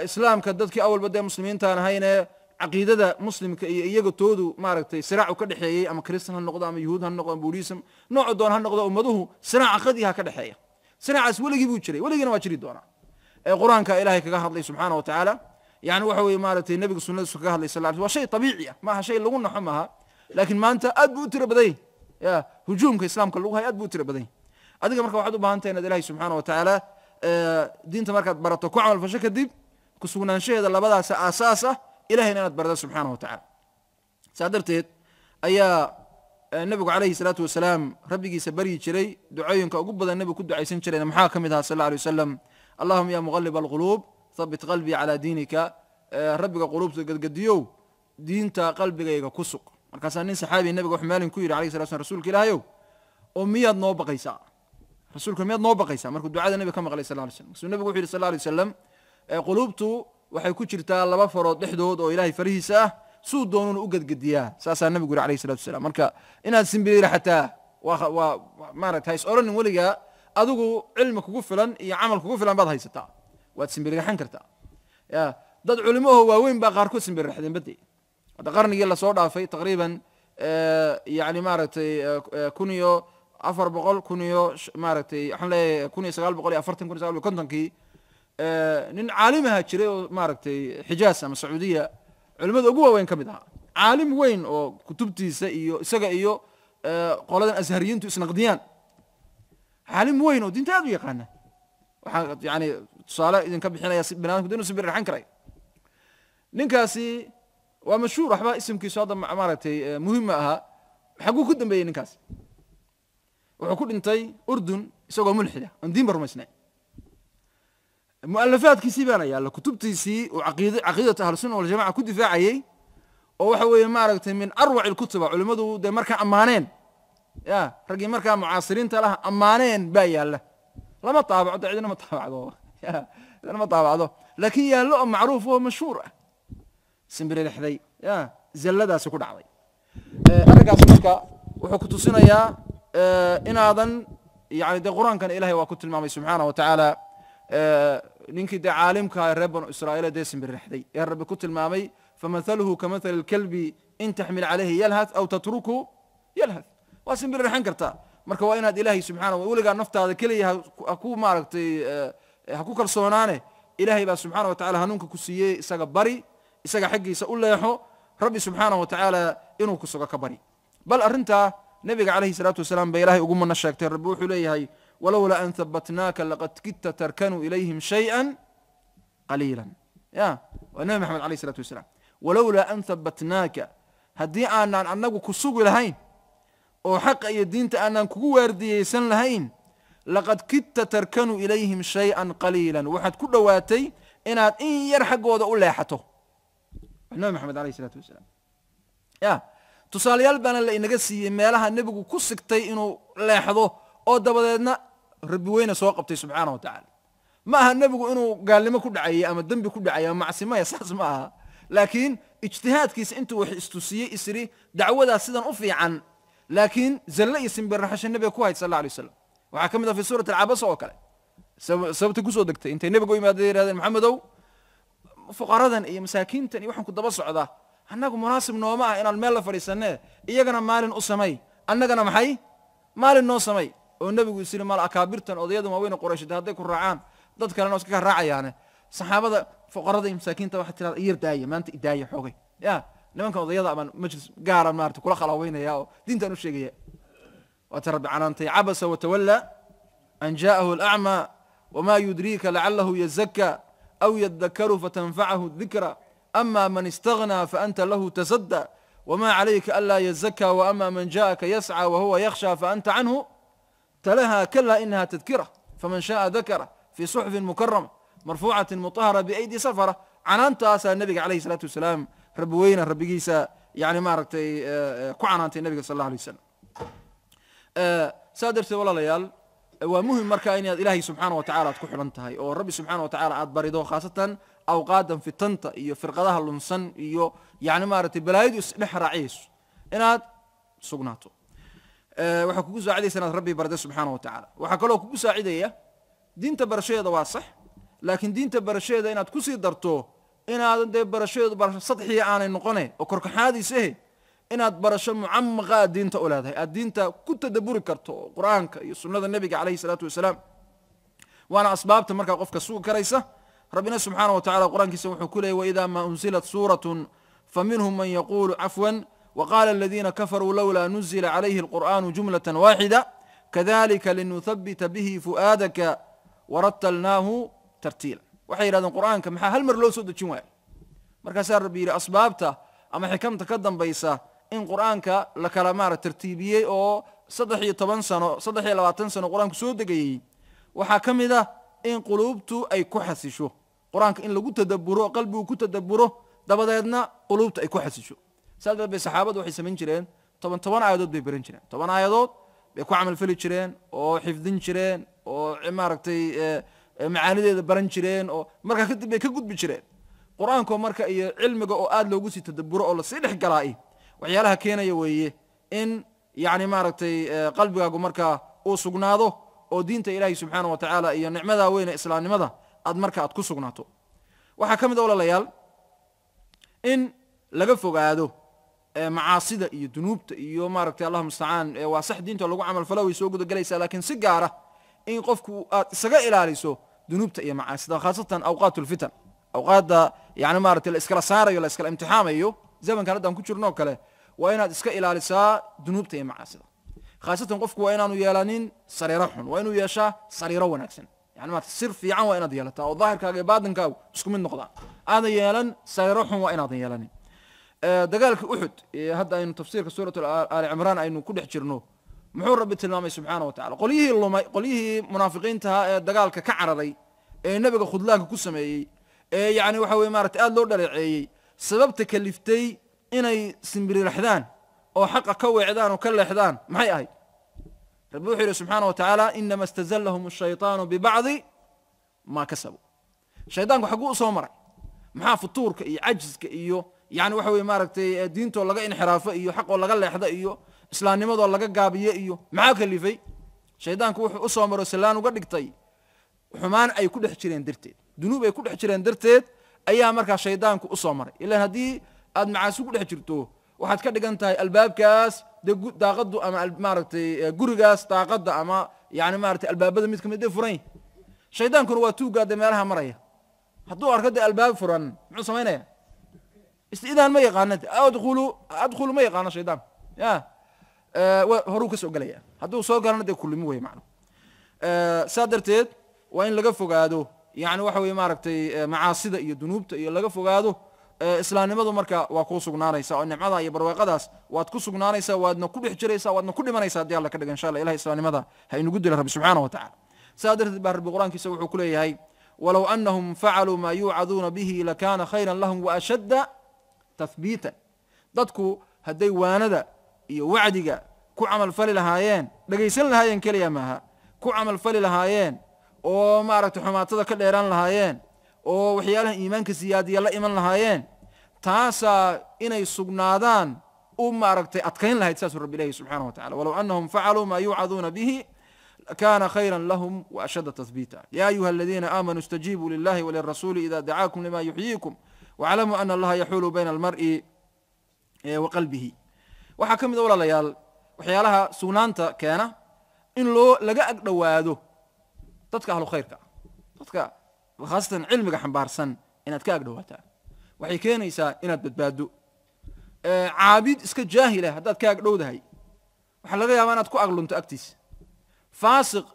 islaamka dadkii awalba dee muslimiintaan ahayne caqiidada muslimka iyo iyaga toodu maaragtay siraacu ka dhexeeyey ama kristan ha noqdo ama yuhuud ha noqdo ama buudhism nooca doon ha noqdo ummaduhu siraac aqadiha ka dhexeeya siraacaas weligii buu jiray weligiina waa jiri doonaa qur-aanka ilaahay kaga hadlay subxaana wa tacaala يعني waxa weeye maaragtay nabiga sunnadiisu kaga hadlay sallallahu alayhi waa shay tabiici ah maaha shay lagu naxo maaha laakiin maanta aad buu u tiro badan ya hujuumka islaamka lagu hayo aad buu u tiro badan adiga marka waxaad u baahan tahay inaad ilaahay subxaana wa tacaala diinta markaad barato ku camal fasho kadib ku sugnaanshaheeda labadaas aasaas ah ilahayna inaad barada subxaana wa tacaala saa darteed ayaa nabigu calayhi salaatu wasalaam rabbigiisa baryi jiray ducooyinka ugu badan nabigu ku ducaysan jirayna maxaa ka mid ahaa sal alla alay wasalam allahuma ya muqalib alquluub ثبت قلبي على دينك ربك قلوبك قد قديو دينتا قلبك كسق markaasaa nin saxaabi nabiga wuxuu maalin ku yidhi alayhi salatu wasalam rasuulka ilaahayow oo miyaad noo baqaysaa rasuulka miyaad noo baqaysaa markuu ducada nabiga ka maqlay sallallahu alayhi wasallam suu nabigu wuxuu yidhi sallallahu alayhi wasallam quluubtu waxay ku jirtaa laba farood dhexdood oo ilaahay farihiisa ah suu doonuna u gadgadiyaa saasaa nabigu yidhi alayhi salatu wasalam marka inaad simbiriira xataa waa maaragtay is oranin weligaa adigu cilmi kugu filan iyo camal kugu filan baad haysataa waad simbiriraxan kartaa ya dad culimahoo waaweyn baa qaarkood simbiriraxdeen badde hadda qarnigii lasoo dhaafay taqriiban yani maaragtay 1400 maaragtay waxaan leeyahay 1940 1950kii nin caalimaha jiray oo maaragtay xijaas ama sacuudiya culimada ugu waaweyn ka mid ahaa caalim weyn oo kutubtiisa iyo isaga iyo qoladan ashariyiintu isnaqdiyaan caalim weyn oo diinta aad u yaqaana waxaa yani tusaale idinka bixinaya si banaadamku dinu simbiriraxan karay ninkaasi waa mashhuur waxba isimkiisu hadda maaragtay muhiim ma aha xaguu ku dambeeyey ninkaasi wuxuu ku dhintay urdun isagoo mulxida oon diinba rumaysnayn mu'alafaadkiisii baana yaalla kutubtiisii uu caqiidatu ahlusunna waljamaca ku difaacayey oo waxa weeye maaragtay min arwaci lkutuba culimmadu dee markaa ammaaneen ya raggii markaa mucaasiriinta laha ammaaneen baa yaalla lama taabaco de cidina ma taabacdo ya cidina ma taabacdo laakiin yaallo oo macruuf oo mashhuur ah simbiriraxday ya zalladaasi ku dhacday arrinkaas marka wuxuu ku tusinayaa inaadan yani dee qur-aankan ilahay waa ku tilmaamay subxaana wa tacaala ninkii dee caalimka reer banu israa'iil dee simbiriraxday ee rabbi ku tilmaamay famathaluhu kamathali lkalbi in taxmil calayhi yalhath aw tatruku yalhath waa simbiriraxan kartaa marka waa inaad ilaahay subxaana weligaa naftaada keliya haku maaragtay ha ku kalsoonaane ilaahay baa subxaana wa tacala hanuunka ku siiyey isaga bari isaga xaggiisa u leexo rabbi subxaana wa tacaala inuu ku sugo ka bari bal arrintaa nabiga calayhi salaatu wasalaam ba ilahay ugu mana sheegtay rabbi wuxuu leeyahay walowlaa an habatnaaka laqad kidta tarkanuu ilayhim shayئa qaliila ya waa nabi maxamed alayh salatu wasalaam walowlaa an habatnaaka haddii aanaan annagu ku sugi lahayn oo xaqa iyo diinta aanaan kugu waardiyeysan lahayn laqad kidta tarkanuu ilayhim shayئa qaliila waxaad ku dhowaatay inaad in yar xaggooda u leexato nabi maxamed alayh salaatu wasalaam ya tusaalayaal baana la inaga siiyey meelaha nebigu ku sigtay inuu leexdo oo dabadeedna rabbi weyne soo qabtay subxaana wa tacaala ma aha nebigu inuu gaalnimo ku dhacayey ama dembi ku dhacay ama macsimaya saas ma aha laakiin ijtihaadkiisa intuu wax istusiyey isri dacwadaas sidan u fiican laakiin zalle iyo simbirraxasho nebiga ku hayd sal alla alay wasalam waxaa ka mid ah fi suurati alcabasa oo kale sababta kusoo degtay intay nebiga u yimaadeen yirahdeen maxamedow fuqaradan iyo masaakiintan iyo waxaan ku daba socdaa annagu munaasib nooma ah inaan meel la fadhiisanee iyagana maalin u samay annagana maxay maalin noo samay oo nebigu isiri mal akaabirtan odayadan waaweyn qurayshaday hadday ku raacaan dad kalena iska raacayaane saxaabada fuqarada iyo masaakiinta waxaa tirada iyar daaya maanta idaaya xoogay ya nimankan odayada ama majlis gaara maarata kula khalaweynaya oo diintaan u sheegaya waata rabbi canaantay cabasa watawalla an jaa'ahu alacmaa wamaa yudriika lacalahu yazakka aw yadakaru fatanfacahu dikra ama man istaghnaa faanta lahu tasadda wma calayka anlaa yazaka waama man jaءaka yascى wahuwa yakhshى faanta canhu talaha kala inaha tadkira faman shaءa dakara fi suxufin mukarama marfuucati muطahara biaydi safara canaantaasaa nabiga calayhi الsalaatu wasalaam rabbi weyna rabbigiisa yani maaragtay ku canaantay nabiga sal اllah alay wasalam saa darteed walaalayaal waa muhim marka inaad ilaahay subxaana wa tacala aad ku xidhan tahay oo rabbi subxaana wa tacala aad barido khaasatan awqaadan fitanta iyo firqadaha lunsan iyo yani maaragtay balaayadu isdhex raaciyayso inaad sugnaato waxaa kugu saacidaysa inaad rabbi barda subxaana wa tacaala waxaa kaloo kugu saacidaya diinta barashadeeda waa sax laakiin diinta barashadeeda inaad kusii darto inaadan dee barashadeedu barasho sadxiya aanay noqone oo korkaxaadiisahe inaad barasho mucamaqa aad diinta u leedahay aad diinta ku tadaburi karto oo qur'aanka iyo sunnada nebiga calayhi salaatu wasalaam waana asbaabta markaa qofka sugi karaysa rabbina subxaana wa tacala qur'aankiisa wuxuu ku leeyay waida ma unzilat suuratun faminhum man yaqulu cafwan waqala aladiina kafaruu lowlaa nuzila calayhi alqur'anu jumlatan waaxida kadalika linuhabita bihi fu'aadaka warattalnaahu tartiila waxay yidhahdeen qur'aanka maxaa hal mar loo soo dejin waaya markaasaa rabbi yidhi asbaabta ama xikamta ka dambaysa in qur'aanka la kala maara tartiibiyey oo 13 sano 23 sano qur'aanku soo degayey waxaa ka mid ah in quluubtu ay ku xasisho qur'aanka in lagu tadabburo qalbigu ku tadabburo dabadeedna quluubta ay ku xasisho سادة بصحابة وحي سمين جرين طبعا آيادات بيبرين جرين طبعا آيادات بيكو عمل فلي جرين أو حفظين جرين أو عمارتي معاني برين جرين أو مركا كتب بيكقود بجرين قرآنكم مركا علمك أو آد لو قوسي تدبره أو لصيلح قرائي وعيالها كينا يويه إن يعني مارتي قلبك مركا أو سقناده أو دينت إلهي سبحانه وتعالى إيا نعمدا وين إسلام نمدا أد مركا أد كسقناته وحكم دولة ليال إن لقفوا قادو معاصدة إيو دنوبت إيو مارتي الله مستعان واسح دينته لقو عمل فلو يسوقو دقليسا لكن سقارة إن قفكو سقا إلاليسو دنوبت إيو معاصدة خاصة أوقات الفتن أوقات يعني مارتي الإسكال سارة ولا إسكال امتحام إيو زمن كانت دام كتشر نوكله وإن إسكا إلاليسا دنوبت إيو معاصدة خاصة قفكو وإنانو يالانين سريرحون وإنو ياشا سريرا ونكسن يعني ما تصير في عن وإنا ديالتا وظاهر كاقي بادن كاو اسكو من نقضان هذا يالان سريرحون وإنا ديالانين دقالك أحد هذا إنه تفسير سورة آل عمران إنه كل حجرنه محور رب التلمامي سبحانه وتعالى قليه منافقين تها دقالك كعرري النبي خذ لك كسمي يعني وحوي مارت آل لور درعي سبب تكلفتي إني سنبري رحدان أو حق كوي عدان وكل حدان معي هاي رب وحده سبحانه وتعالى إنما استزلهم الشيطان ببعض ما كسبوا الشيطان حقوق صومري maxaa futuurka iyo cajziska iyo yani waxa weey maaragtay diinto laga inxiraafo iyo xaq oo laga leexdo iyo islaamnimado laga gaabiyo iyo maxaa kalifay shaydaanku wuxuu u soo maro salaan uga dhigtay xumaan ay ku dhex jireen darteed dunuub ay ku dhex jireen darteed ayaa markaa shaydaanku u soo maray ilaa hadii aad macaasi ku dhex jirto waxaad ka dhigan tahay albaabkaas daaqadu ama maaragtay gurigaas daaqada ama yani maaragtay albaabada mid kamid ah furan shaydaankuna waa tuugaada meelaha maraya hadduu arkada albaab furan muxuu sameynaya istidaan ma yaqaanad adkhulu ma yaqaana shaydaan ya horu ka soo galaya hadduu soo galana de kulmi way macna saadarteed waa in laga fogaado yani waxa weey maaragtay macaasida iyo dunuubta iyo laga fogaado islaamnimadu marka waa ku sugnaanaysa oo nicmada iyo barwaaqadaas waad ku sugnaanaysa waadna ku dhex jiraysa waadna ku dhimanaysa hadii Allah ka dhigo insha Allah ilaahay islaamnimada ha inagu dilo rabbi subhanahu wa ta'ala saadarteed baa rabbi quraankiisa wuxuu ku leeyahay ولو أنهم فعلوا ما يوعظون به لكان خيرا لهم وأشد تثبيتا dadku haday waanada iyo wacdiga ku amal fali lahaayeen dhageysan lahaayeen kaliya maaha ku amal fali lahaayeen oo maaragtay xumaatada ka dheeraan lahaayeen oo waxyaalaha iimaanka siyaadiya la iman lahaayeen taasa inay sugnaadaan u maaragtay adkayn lahayd saas rabbi ilaahi subhanahu wa ta'ala ولو أنهم فعلوا ما يوعظون به كان خيرا لهم وأشد تثبيتا يا أيها الذين آمنوا استجيبوا لله وللرسول إذا دعاكم لما يحييكم واعلموا أن الله يحول بين المرء وقلبه وحكم دولة ليال وحيالها سونانتا كان إن لو لقى أقدواده تتكا أهل خيرك تتكا وخاصة علمك حنبارسن إن أتكا أقدواتا وحي كان يسا إن أتبادو عابد اسك جاهلة هذا أتكا أقدوده هاي وحلقا يا مانا تكو أغلون تأكتس فاسق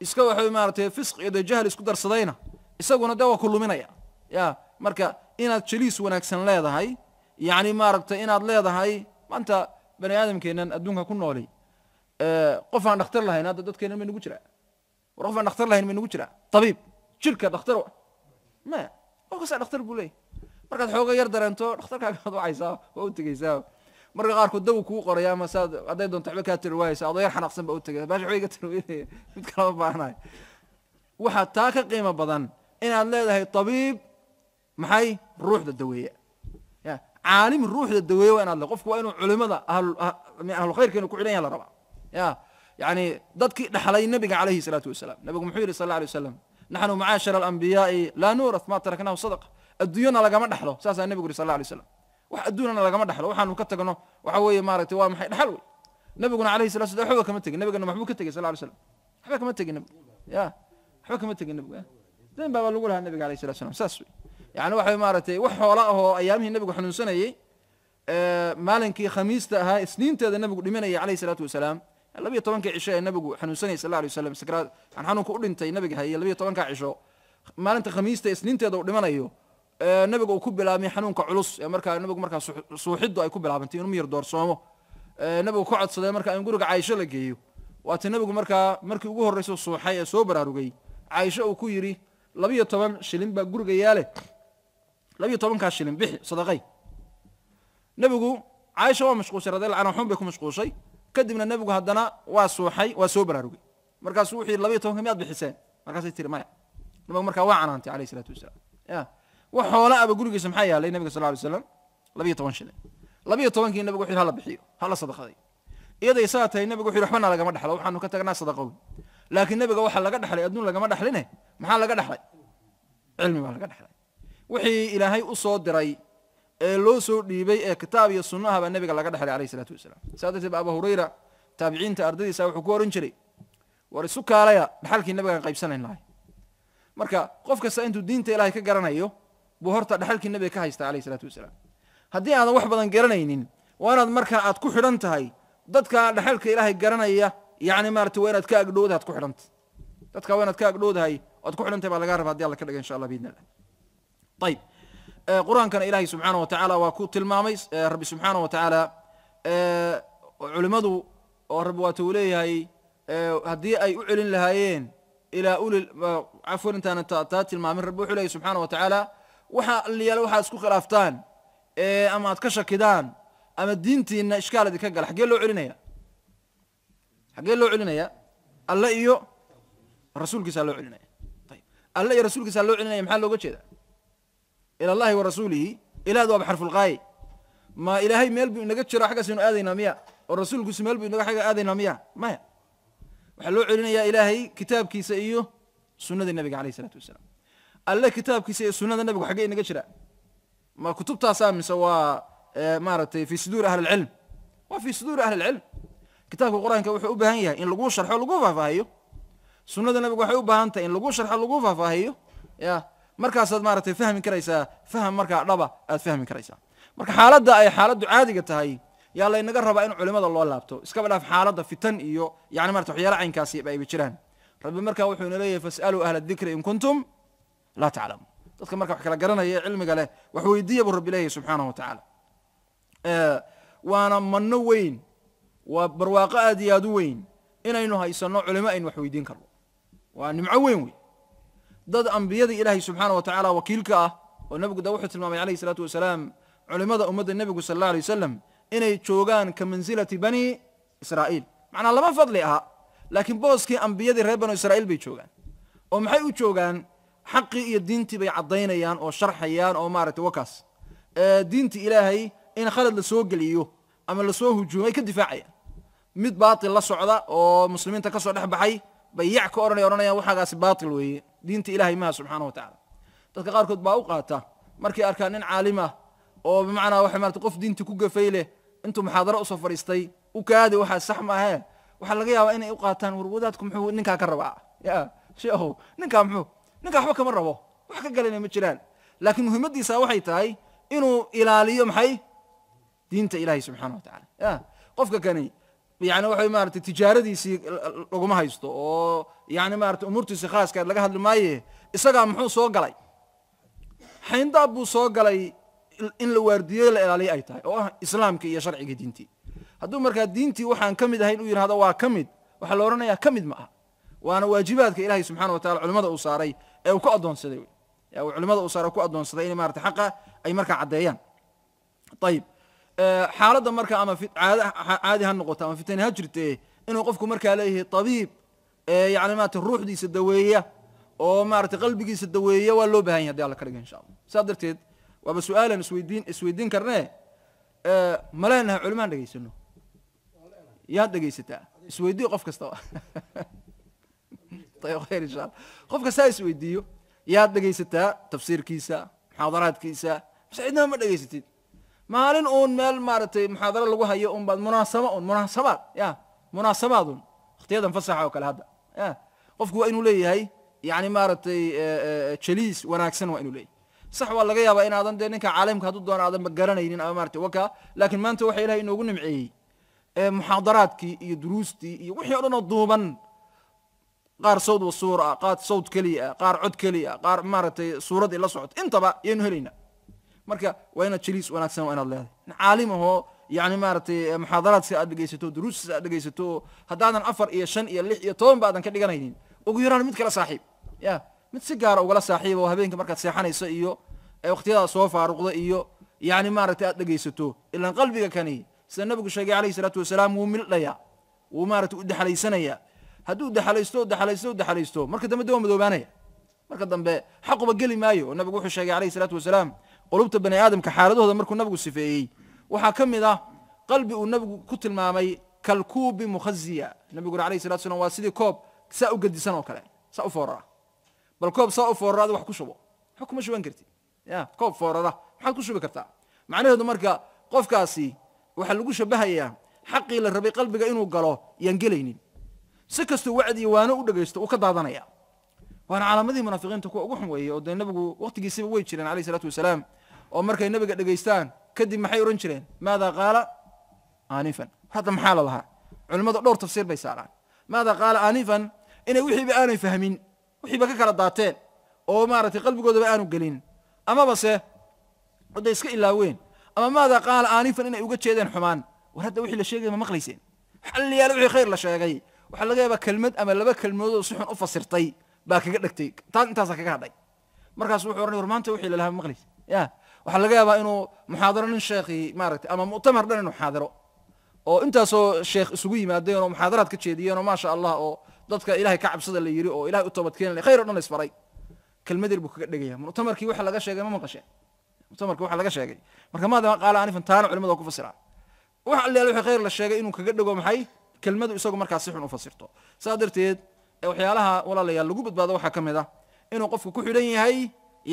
iska waxay maartay fisq iyo jahal isku darsadayna isaguna dawa kullu minaya ya marka inaad jaliis wanaagsan leedahay yaani maaragtay inaad leedahay maanta bani aadamkeenan adduunka ku noolay qof aan dhakhtar lahayn hadda dadkeena ma nagu jira qof aan dhakhtar lahayn ma nagu jira tabiib jirka dhakhtar ma oo ka dhakhtar buu leeyahay marka xooga yar dareento dhakhtarkaaga aad wacaysaa oo u tagaysaa marka qaar kood daw ku qoraya ma saad aday doonto waxba ka tirwaaysa aday xanaaqsan ba u tagay baash way ka tirwaayay mid kala baahnay waxa taa ka qiimo badan inaad leedahay tabiib maxay ruuxda daweeya ya caalim ruuxda daweeya inaad la qofku waa inuu culimada ahlu khayrkeena ku xiran yahay la raba ya yani dadkii dhaxlay nabiga kaleeyhi salaatu wasalaam nabigu muxuu yiri sallallahu alayhi wasallam nahnu ma'ashara al-anbiya'i la nurath ma taraknahu sadaqa adduunyana lagama dhaxlo saasa nabigu yiri sallallahu alayhi wasallam wax adduunana lagama dhaxlo waxaanu ka tagno waxa weeye maaragtay waa maxay dhaxal weey nabiguna kaleeyhi salaatu wasalaam waxba kama tagin nabiguna maxbuu ka tagay sallallahu alayhi wasallam waxba kama tagin ya waxba kama tagin nabiga dan baa lagu lahaa nabiga kaleeyhi salaatu wasalaam saas يعني waxay maaragtay wax xoola ah oo ayaamihii nabigu xanuunsanayay maalinkii khamiista ahaa isniinteeda nabigu dhimanayay kaleeyhi salaatu wasalaam 12 cisho ee nabigu xanuunsanayay sallallahu alayhi wasallam sakraad aan xanuunka u dhintay nabiga hayay 12 cisho maalinta khamiista isniinteeda uu dhimanayo nabigu ku bilaabay xanuunka culus ee markaa nabigu markaa suuxidu ay ku bilaabantay inuu miyir doorsoomo nabigu ku codsaday markaa in guriga Aisha la geeyo waata nabigu markii ugu horreysay suuxay ee soo baraarugay Aisha uu ku yiri 12 shilin baa guriga yaale 12 shilin bixi sadaqay nabigu caaisha waa mashquushay radiyallahu anha xun bay ku mashquushay kadibna nabigu haddana waa suuxay waa soo baraarugay markaasuu wuxuu yidhi 12 miyaad bixiseen markaasay tiri maya nabigu markaa waa canaantay calayhi salaatu wasalaam ya wax xoola aba gurigiisa maxaa yaalay nabiga sallallahu alayhi wasallam 12 shilin 12kii nabigu wuxuu hala bixiyo hala sadaqaday iyadoo isaa tahay nabigu wuxuu waxbana lagama dhaxlo waxaanu ka tagnaa sadaqo laakiin nabiga waxa laga dhaxlay adduun lagama dhaxline maxaa laga dhaxlay cilmi baa laga dhaxlay wixii ilaahay u soo diray ee loo soo dhiibay ee kitaab iyo sunnaha baa nabiga laga dhaxlay calayhi salaatu wasalaam saadati abu hurayra taabiciinta ardadiisa wuxuu ku oran jiray war isu kaalaya dhaxalkii nabiga qaybsanayn lahay marka qof kasta intuu diinta ilaahay ka garanayo buu horta dhaxalkii nabiga ka haysta calayhi salaatu wasalaam haddii aadan wax badan garanaynin waa inaad marka aad ku xidhan tahay dadka dhaxalka ilaahay garanaya yani maarata waa inaad ka agdhowdahay aad ku xidhanta dadka waa inaad ka agdhowdahay oad ku xidhantahay baa laga raba hadii alla ka dhiga insha allah biidni allah ayib qur-aankana ilaahay subxaana wa tacaala waa ku tilmaamay rabbi subxaana wa tacaala culimmadu oo rabbi waata uu leeyahay haddii ay u celin lahaayeen ilaa ulil cafwan intaana taa tilmaamin rabbi wuxuu leeyahy subxaana wa tacaala waxa liyaala waxaad isku khilaaftaan ama aad ka shakidaan ama diintiina ishkaal idinka gala xaggee loo celinaya xaggee loo celinaya alle iyo rasuulkiisaa loo celinaya ayib alle iyo rasuulkiisaa loo celinaya maxaa looga jeeda ila allahi wa rasuulihi ilaahdu waaba xarfulqaaye ma ilaahay meel buu inaga jiro xaggaas inu aadaynaa miya oo rasuulkiisu meel buu inaga xagga aadaynaa miya maya waxaa loo celinayaa ilaahay kitaabkiisa iyo sunnada nebiga calayhi salaatu wasalaam alle kitaabkiisa iyo sunnada nebigu xaggee inaga jira ma kutubtaasaa mise waa maaragtay fi suduuri ahli lcilm waa fi suduuri ahli lcilm kitaabka qur-aanka wuxuu u baahan yahay in lagu sharxo lagu faahfaahiyo sunnada nabigu waxay u baahan tahay in lagu sharxo lagu faahfaahiyo ya markaasaad maaragtay fahmi karaysaa faham markaa dhaba aad fahmi karaysaa marka xaaladda ay xaaladdu caadiga tahay yaa laynaga rabaa in culimada loo laabto iskaba dhaaf xaaladda fitan iyo yani marata waxyaala caynkaasi ayba jiraan rabbi markaa wuxuu ina leeyahay fas'aluu ahla dikri in kuntum laa taclamuun dadka marka wax kala garanaya ee cilmiga leh wax weydiiya buu rabbi leeyahay subxaanahu wa tacaala waana manno weyn waa barwaaqo aad iyo aad u weyn inaynu haysanno culimo aynu wax weydiin karno waa nimco weyn wey dad ambiyadii ilaahay subxaana wa tacaala wakiilka ah oo nabigu da wuxuu tilmaamay calayhi salaatu wasalaam culimada ummadda nebigu sala allah alay wasalam inay joogaan ka mansilati bani israa'iil macnaa lama fadli aha laakiin booskii ambiyadii reer banu israa'iil bay joogaan oo maxay u joogaan xaqii iyo diintii bay caddaynayaan oo sharxayaan oo maaragtay wakaas diintii ilaahay in khalad la soo geliyo ama lasoo hujuumay ka difaacayaan mid baatil la socda oo muslimiinta ka soo dhex baxay bay yac ka odhanayaan waxaagaasi baatil weeye diinta ilaahay maha subxaana wa tacaala dadka qaarkood baa u qaata markay arkaan nin caalim ah oo bimacnaa waxa maarata qof diinta ku gafay leh intuu muxaadaro usoo fadhiistay u kaadi waxaa sax maahe waxaa laga yaabaa inay u qaataan war wadaadku muxuu ninkaa ka rabaa ya sheehow ninkaa muxuu ninkaa waxba kama rabo wax ka galayna ma jiraan laakiin muhiimadiisa waxay tahay inuu ilaaliyo maxay diinta ilaahay subxaana wa tacaala ya qofka kani yani waxa maarata tijaaradiisii laguma haysto oo yani maarata umuurtiisi khaaska laga hadli maaye isagaa muxuu soo galay xayndaab buu soo galay in la waardiyo la ilaaliyo ay tahay oo ah islaamka iyo sharciga diintii hadduu markaa diintii waxaan ka mid ahayn u yidhahdo waa ka mid waxaa la odhanayaa ka mid ma aha waana waajibaadka ilaahay subxana wa tacala culimada uu saaray ee uu ku addoonsaday culimada uu saaray ku addoonsaday inay maarata xaqa ay markaa caddeeyaan ayib xaaladda marka ama caadi ha noqoto ama fitani ha jirtee inuu qofku markaa leeyahay tabiib yani maarata ruuxdiisa daweeya oo maarata qalbigiisa daweeya waa loo bahan yahay hadii alla ka dhiga insha allah saas darteed waaba su-aalan isweydiin karnee ma leenahay culimaan dhegaysano yaad dhegaysataa isweydiyo qof kastaba ayb khayr insha allah qof kastaa isweydiiyo yaad dhegaysataa tafsiirkiisa muxaadaraadkiisa mase cidnaba ma dhegaysatid maalin uun meel maaragtay muxaadaro lagu hayo un baad munaasabaad ya munaasabaadun wakhtiyadan fasaxa oo kale hadda ya qofku waa inuu leeyahay yani maaragtay jaliis wanaagsan waa inuu leeyahay sax waa laga yaabaa inaadan dee ninka caalimka hadduu doono aadan garanaynin ama maaragtay waka laakiin maanta waxa ilahay inoogu nimceeyey muxaadaraadkii iyo duruustii iyo wixii o dhan oo duuban qaar sawd wa suura ah qaar sawd keliya ah qaar cod keliya ah qaar maaragtay suuraddii la socoto intaba yaynu helaynaa marka waa inaad jaliis wanaagsan waa inaad leedahay caalim ahoo yani maaragtay muxaadaraadsi aad dhegaysato duruusis aad dhegaysato haddaadan 4 iyo 5 iyo 6 iyo 10 ba aadan ka dhiganaynin ugu yaraan mid kala saaxiib ya mid si gaara ugala saaxiib oo habeenka markaad seexanayso iyo waqtiyada soo faaruqda iyo يعني ما رأت أدقيستو إلا قلبك كني سنبقى شيء عليه الصلاة والسلام وملأ وما رأت أدح علي سنة هدو دحليستو مركز دم ذوبانية مركز دم حقه بقلي مايو النبي يقول الشيء عليه الصلاة والسلام قلوبت بني آدم كحالته هذا مركز النبي السفيهي وحكم ذا قلبي والنبي كتل مامي كالكوب مخزية النبي يقول عليه الصلاة والسلام واسيدي كوب ساو قد سنة وكلام ساو فورا بل كوب ساو فورا هذا وحكو شبه حكم شو انكرتي يا كوب فورا ده حكو شو بكرتا معناه هذا مركز قف كاسي وحلقو شبهها يا حقي للربي قلبك إنه قالوا ينقليني سكستو وعدي وانا ودغيستو وكدادنيا وانا علامدي منافقين تكو ugu xumweeyay oo nabigu waqtigiisa way jireen kaleey salaatu wasalaam oo markay nabiga dhageystaan kadib maxay oran jireen maada qaala anifan hada maxaa la lahaa culimada dhowr tafsiir bay saaraan maada qaala anifan inay wixii ba aanay fahmin wixii ba ka kala daateen oo maartay qalbigooda ba aanu galin ama base wada iska ilaaween ama maada qaala anifan inay uga jeedeen xumaan war hada wixii la sheegay ma maqlayseen hal yaal wixii khayr la sheegay waxa laga yaabaa kelmad ama laba kelmadood oo si xun u fasirtay baa kaga dhagtay taan intaas kaga hadhay markaas wuxuu oranay maanta wixii la lahaa maqlis ya waxa laga yaabaa inuu muhaadaro nin sheekhi maaragtay ama mu'tamar dhan inuu muhaadaro oo intaasoo sheekh isugu yimaadeen oo muhaadaraad ka jeediyeen oo maasha Allah oo dadka ilaahay ka cabsada la yiri oo ilaahay u toobad keenay khayr oo dhan isfaray kelmad buu kaga dhagaya mu'tamarkii waxa laga sheegay ma maqasheen mu'tamarkii waxa laga sheegay marka maada qaala anifan taana culimadu ku fasiraan waxa la wixii khayr la sheegay inuu kaga dhago maxay kelmadu isagu markaas si xun u fasirto saadarteed waxyaalaha walaalayaal lagu badbaado waxa kamid ah inuu qofku ku xidhan yahay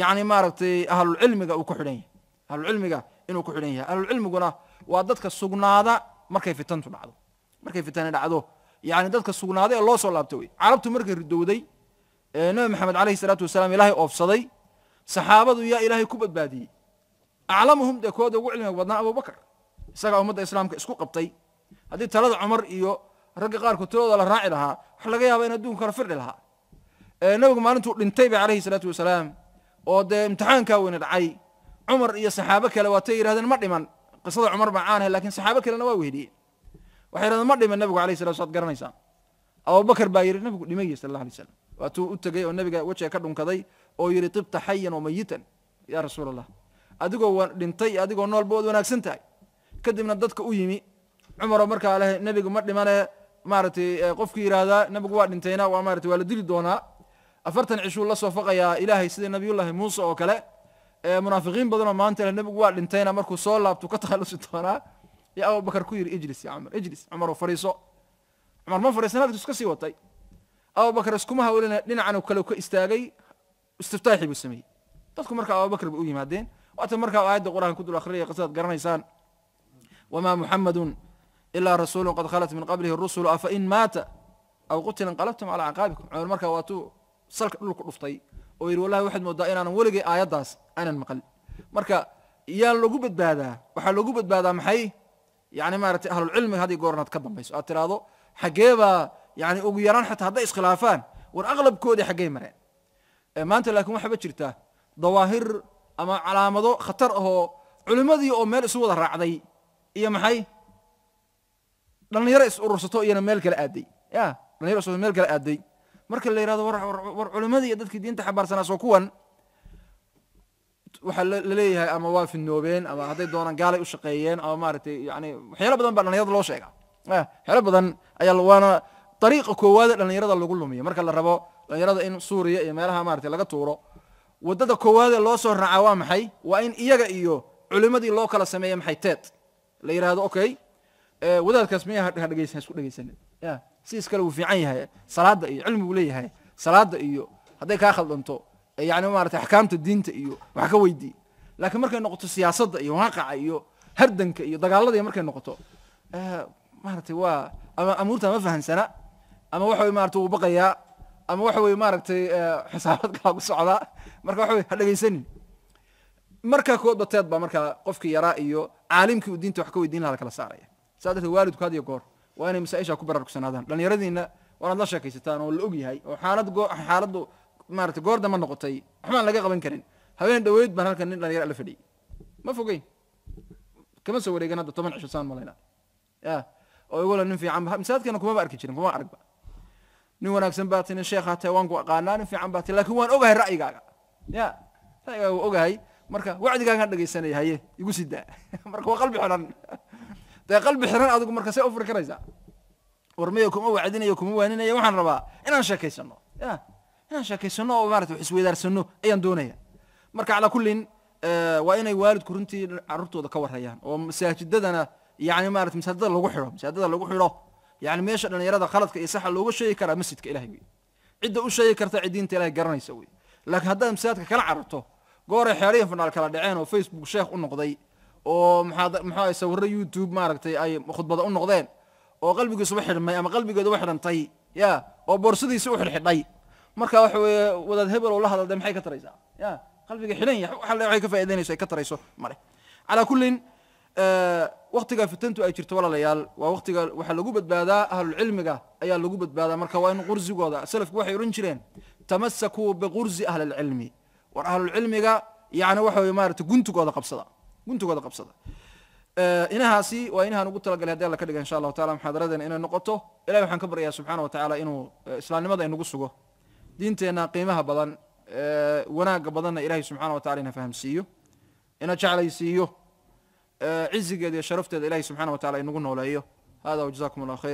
yaani maaragtay ahlul cilmiga uu ku xidhan yahay ahlul cilmiga inuu ku xidhan yahay ahlul cilmiguna waa dadka sugnaada markay fitantu dhacdo markay fitana dhacdo yaani dadka sugnaada ee loo soo laabto way carabtu markay ridowday nabi maxamed alayhi salaatu wasalaam ilaahay oofsaday saxaabadu yaa ilaahay ku badbaadiyay aclamuhum de kooda ugu cilmiga badnaa Abu Bakar isaga ummadda islaamka isku qabtay hadii talada Umar iyo rag qaar ku talada la raaci lahaa waxa laga yaabaa in adduunka kala firdhi lahaa nabigu maalintuu dhintay bi alayhi salaatu wasalaam oo de imtixaanka weyn dhacay Umar iyo saxaabo kale waatay yiraahdeen ma dhiman qisada Umar macaan laakiin saxaabo kale waa weydiyeen waxay yiraahdeen ma dhiman nabigu alayhi salaatu wasalaam garanaysan Abu Bakar baa yiri nabigu dhimay sallallahu alayhi wasallam waatuu u tagay oo nabiga wajiga ka dhunkaday oo yiri tibta hayyan wa mayitan ya rasuulallah adigoo dhintay adigoo nool bood wanaagsan tahay kadibna dadka u yimi Umar markaa leh nabigu ma dhimane maartay qofkii yiraahda nabigu waa dhintayna waa maartay waa la dili doonaa 40 cisho la soo faqaya ilaahay sida nabiyullaahi Muuse oo kale munaafiqiin badan oo maanta nabigu waa dhintayna markuu soo laabto ka takhalusi doonaa ya Abu Bakar ku yiri ijlis ya Umar ijlis Umar fariiso Umar ma fariisana iska sii watay Abu Bakar iskuma hawlina dhinacan kale ka istaagay istiftaaxi buu sameeyay dadku markaa Abu Bakar u yimaadeen waata markaa aayada quraanka ku dul akhriyay qisad garanaysaan wama muhammadun إلا رسول قد خلت من قبله الرسل أفإن مات أو قتل انقلبتم على عقابكم عمر مركا واتو سلك دلك دفتي oo yiri wallahi waxad moodaa inaan waligay aayadaas aanan maqal marka yaa lagu badbaadaa waxa lagu badbaadaa maxay yaani maartay ahlul cilmi hadii goornad ka dambayso aad tiraado xageeba yaani ugu yaraan xataa haday iskhilaafaan war aqlabkoodi xagee mareen maanta laakiin waxa jirta dawaahir ama calaamado khatar ah culimadii oo meel isu wada raacday iyo maxay dhalinyaro is urursato iyana meel kala aaday ya dhalinyaro soo meel kala aaday marka la yiraahdo war culimadii dadka diinta xabaarsanaa soo kuwan waxa la leeyahay ama waa finnoobeen ama haday doonaan gaalay u shaqeeyeen ama maartay yaani waxyaalo badan baa dhalinyarada loo sheegaa waxyaalo badan ayaa waana dariiqa koowaad dhalinyarada lagu lumiyo marka la rabo dhalinyarada in Suuriya iyo meelaha maartay laga tuuro wadada koowaad loo soo raaca waa maxay waa in iyaga iyo culimadii loo kala sameeyay maxay teed la yiraahdo okay wadaadkaas miyaa dhageysan isku dhageysan ya si iskala uu fiican yahay salaada iyo cilmigu leeyahay salaada iyo haday ka khaldanto yaani maartay ahkaamta diinta iyo wax ka weydii laakiin markay noqoto siyaasadda iyo waaqaca iyo hardanka iyo dagaalada markay noqoto maartay waa ama amuurta ma fahansana ama waxa way maartay uu baqaya ama waxa way maartay xisaabad kala ku socda marka waxa way dhageysanin marka kood bateed ba marka qofkii yaraa iyo caalimkii diinta wax ka weydiin lahaa kala saaraya saadada waalidku hadiyo goor waa inay masaa'isha ku baraarugsanadaan dhalinyaradiina waa la sheekaysataan oo la og yahay oo xaaladu maartay goor dama noqotay waxaan laga qaban karin habeen dhaweyd baan halkan nin dhalinyaro la fadhiyay ma fogay kama soo wareegan hadda 10 cisho saan malayna ya oo igu nin fiican misaadkana kuma arki jirin kuma aragba nin wanaagsan baa tin sheekha taawaan ku aqaanaan fiican baa laakiin waan ogahay ra'yigaaga ya ra'yigaaga ogahay marka wacdigaaga dhageysanay haye igu sidaa marka waa qalbi xiran taa qalbi xiran adigu marka say u furi karaysaa warmeeyo kuma wacdinayo kuma waaninayo waxaan rabaa inaan sheekaysano inaan sheekaysano oo maartay wax isweydaarsano ayaan doonaya marka ala kullin waa inay waalidku runtii carruurtooda ka warhayaan oo masaajidadana yani maartay masaajidada lagu xiro yani meesha dhalinyarada khaladka iyo saxa looga sheegi karaa masjidka ilaahay wey cidda u sheegi karta cidiinta ilaahay garanaysa wey laakiin haddaad masaajidka kala cararto goore xeeriyan fanaal kala dhaceen oo Facebook sheekh u noqday oo maxaa sawirro YouTube maaragtay ay khudbada u noqdeen oo qalbigiisu wax xirmay ama qalbigeedu wax xirantay oo boorsadiisa u xirxidhay marka waxa weeye wadaad hebel oo la hadalday maxay ka taraysaa qalbiga xiran yahay waxa ay ka faa'iideynayso ay ka tarayso mare ala kullin waqtiga fitantu ay jirto walaalayaal waa waqtiga waxa lagu badbaadaa ahlul cilmiga ayaa lagu badbaadaa marka waa in qursigooda salafku waxay oran jireen tamassaku biqurzi ahlul cilmi war ahlul cilmiga yani waxa weeye maaragtay guntigooda qabsada inahaasi waa inahan ugu talagalay haddii alla ka dhiga insha allahu taala muxaadaradeena inay noqoto ilahay waxaan ka baryayaa subxaana wa tacaala inuu islaamnimada inagu sugo diinteenna qiimaha badan wanaagga badanna ilahay subxaana wa tacala ina fahamsiiyo ina jeclaysiiyo cizigeeda iyo sharafteeda ilahay subxaana wa taala inagu nooleeyo hada wajazakum allah khayr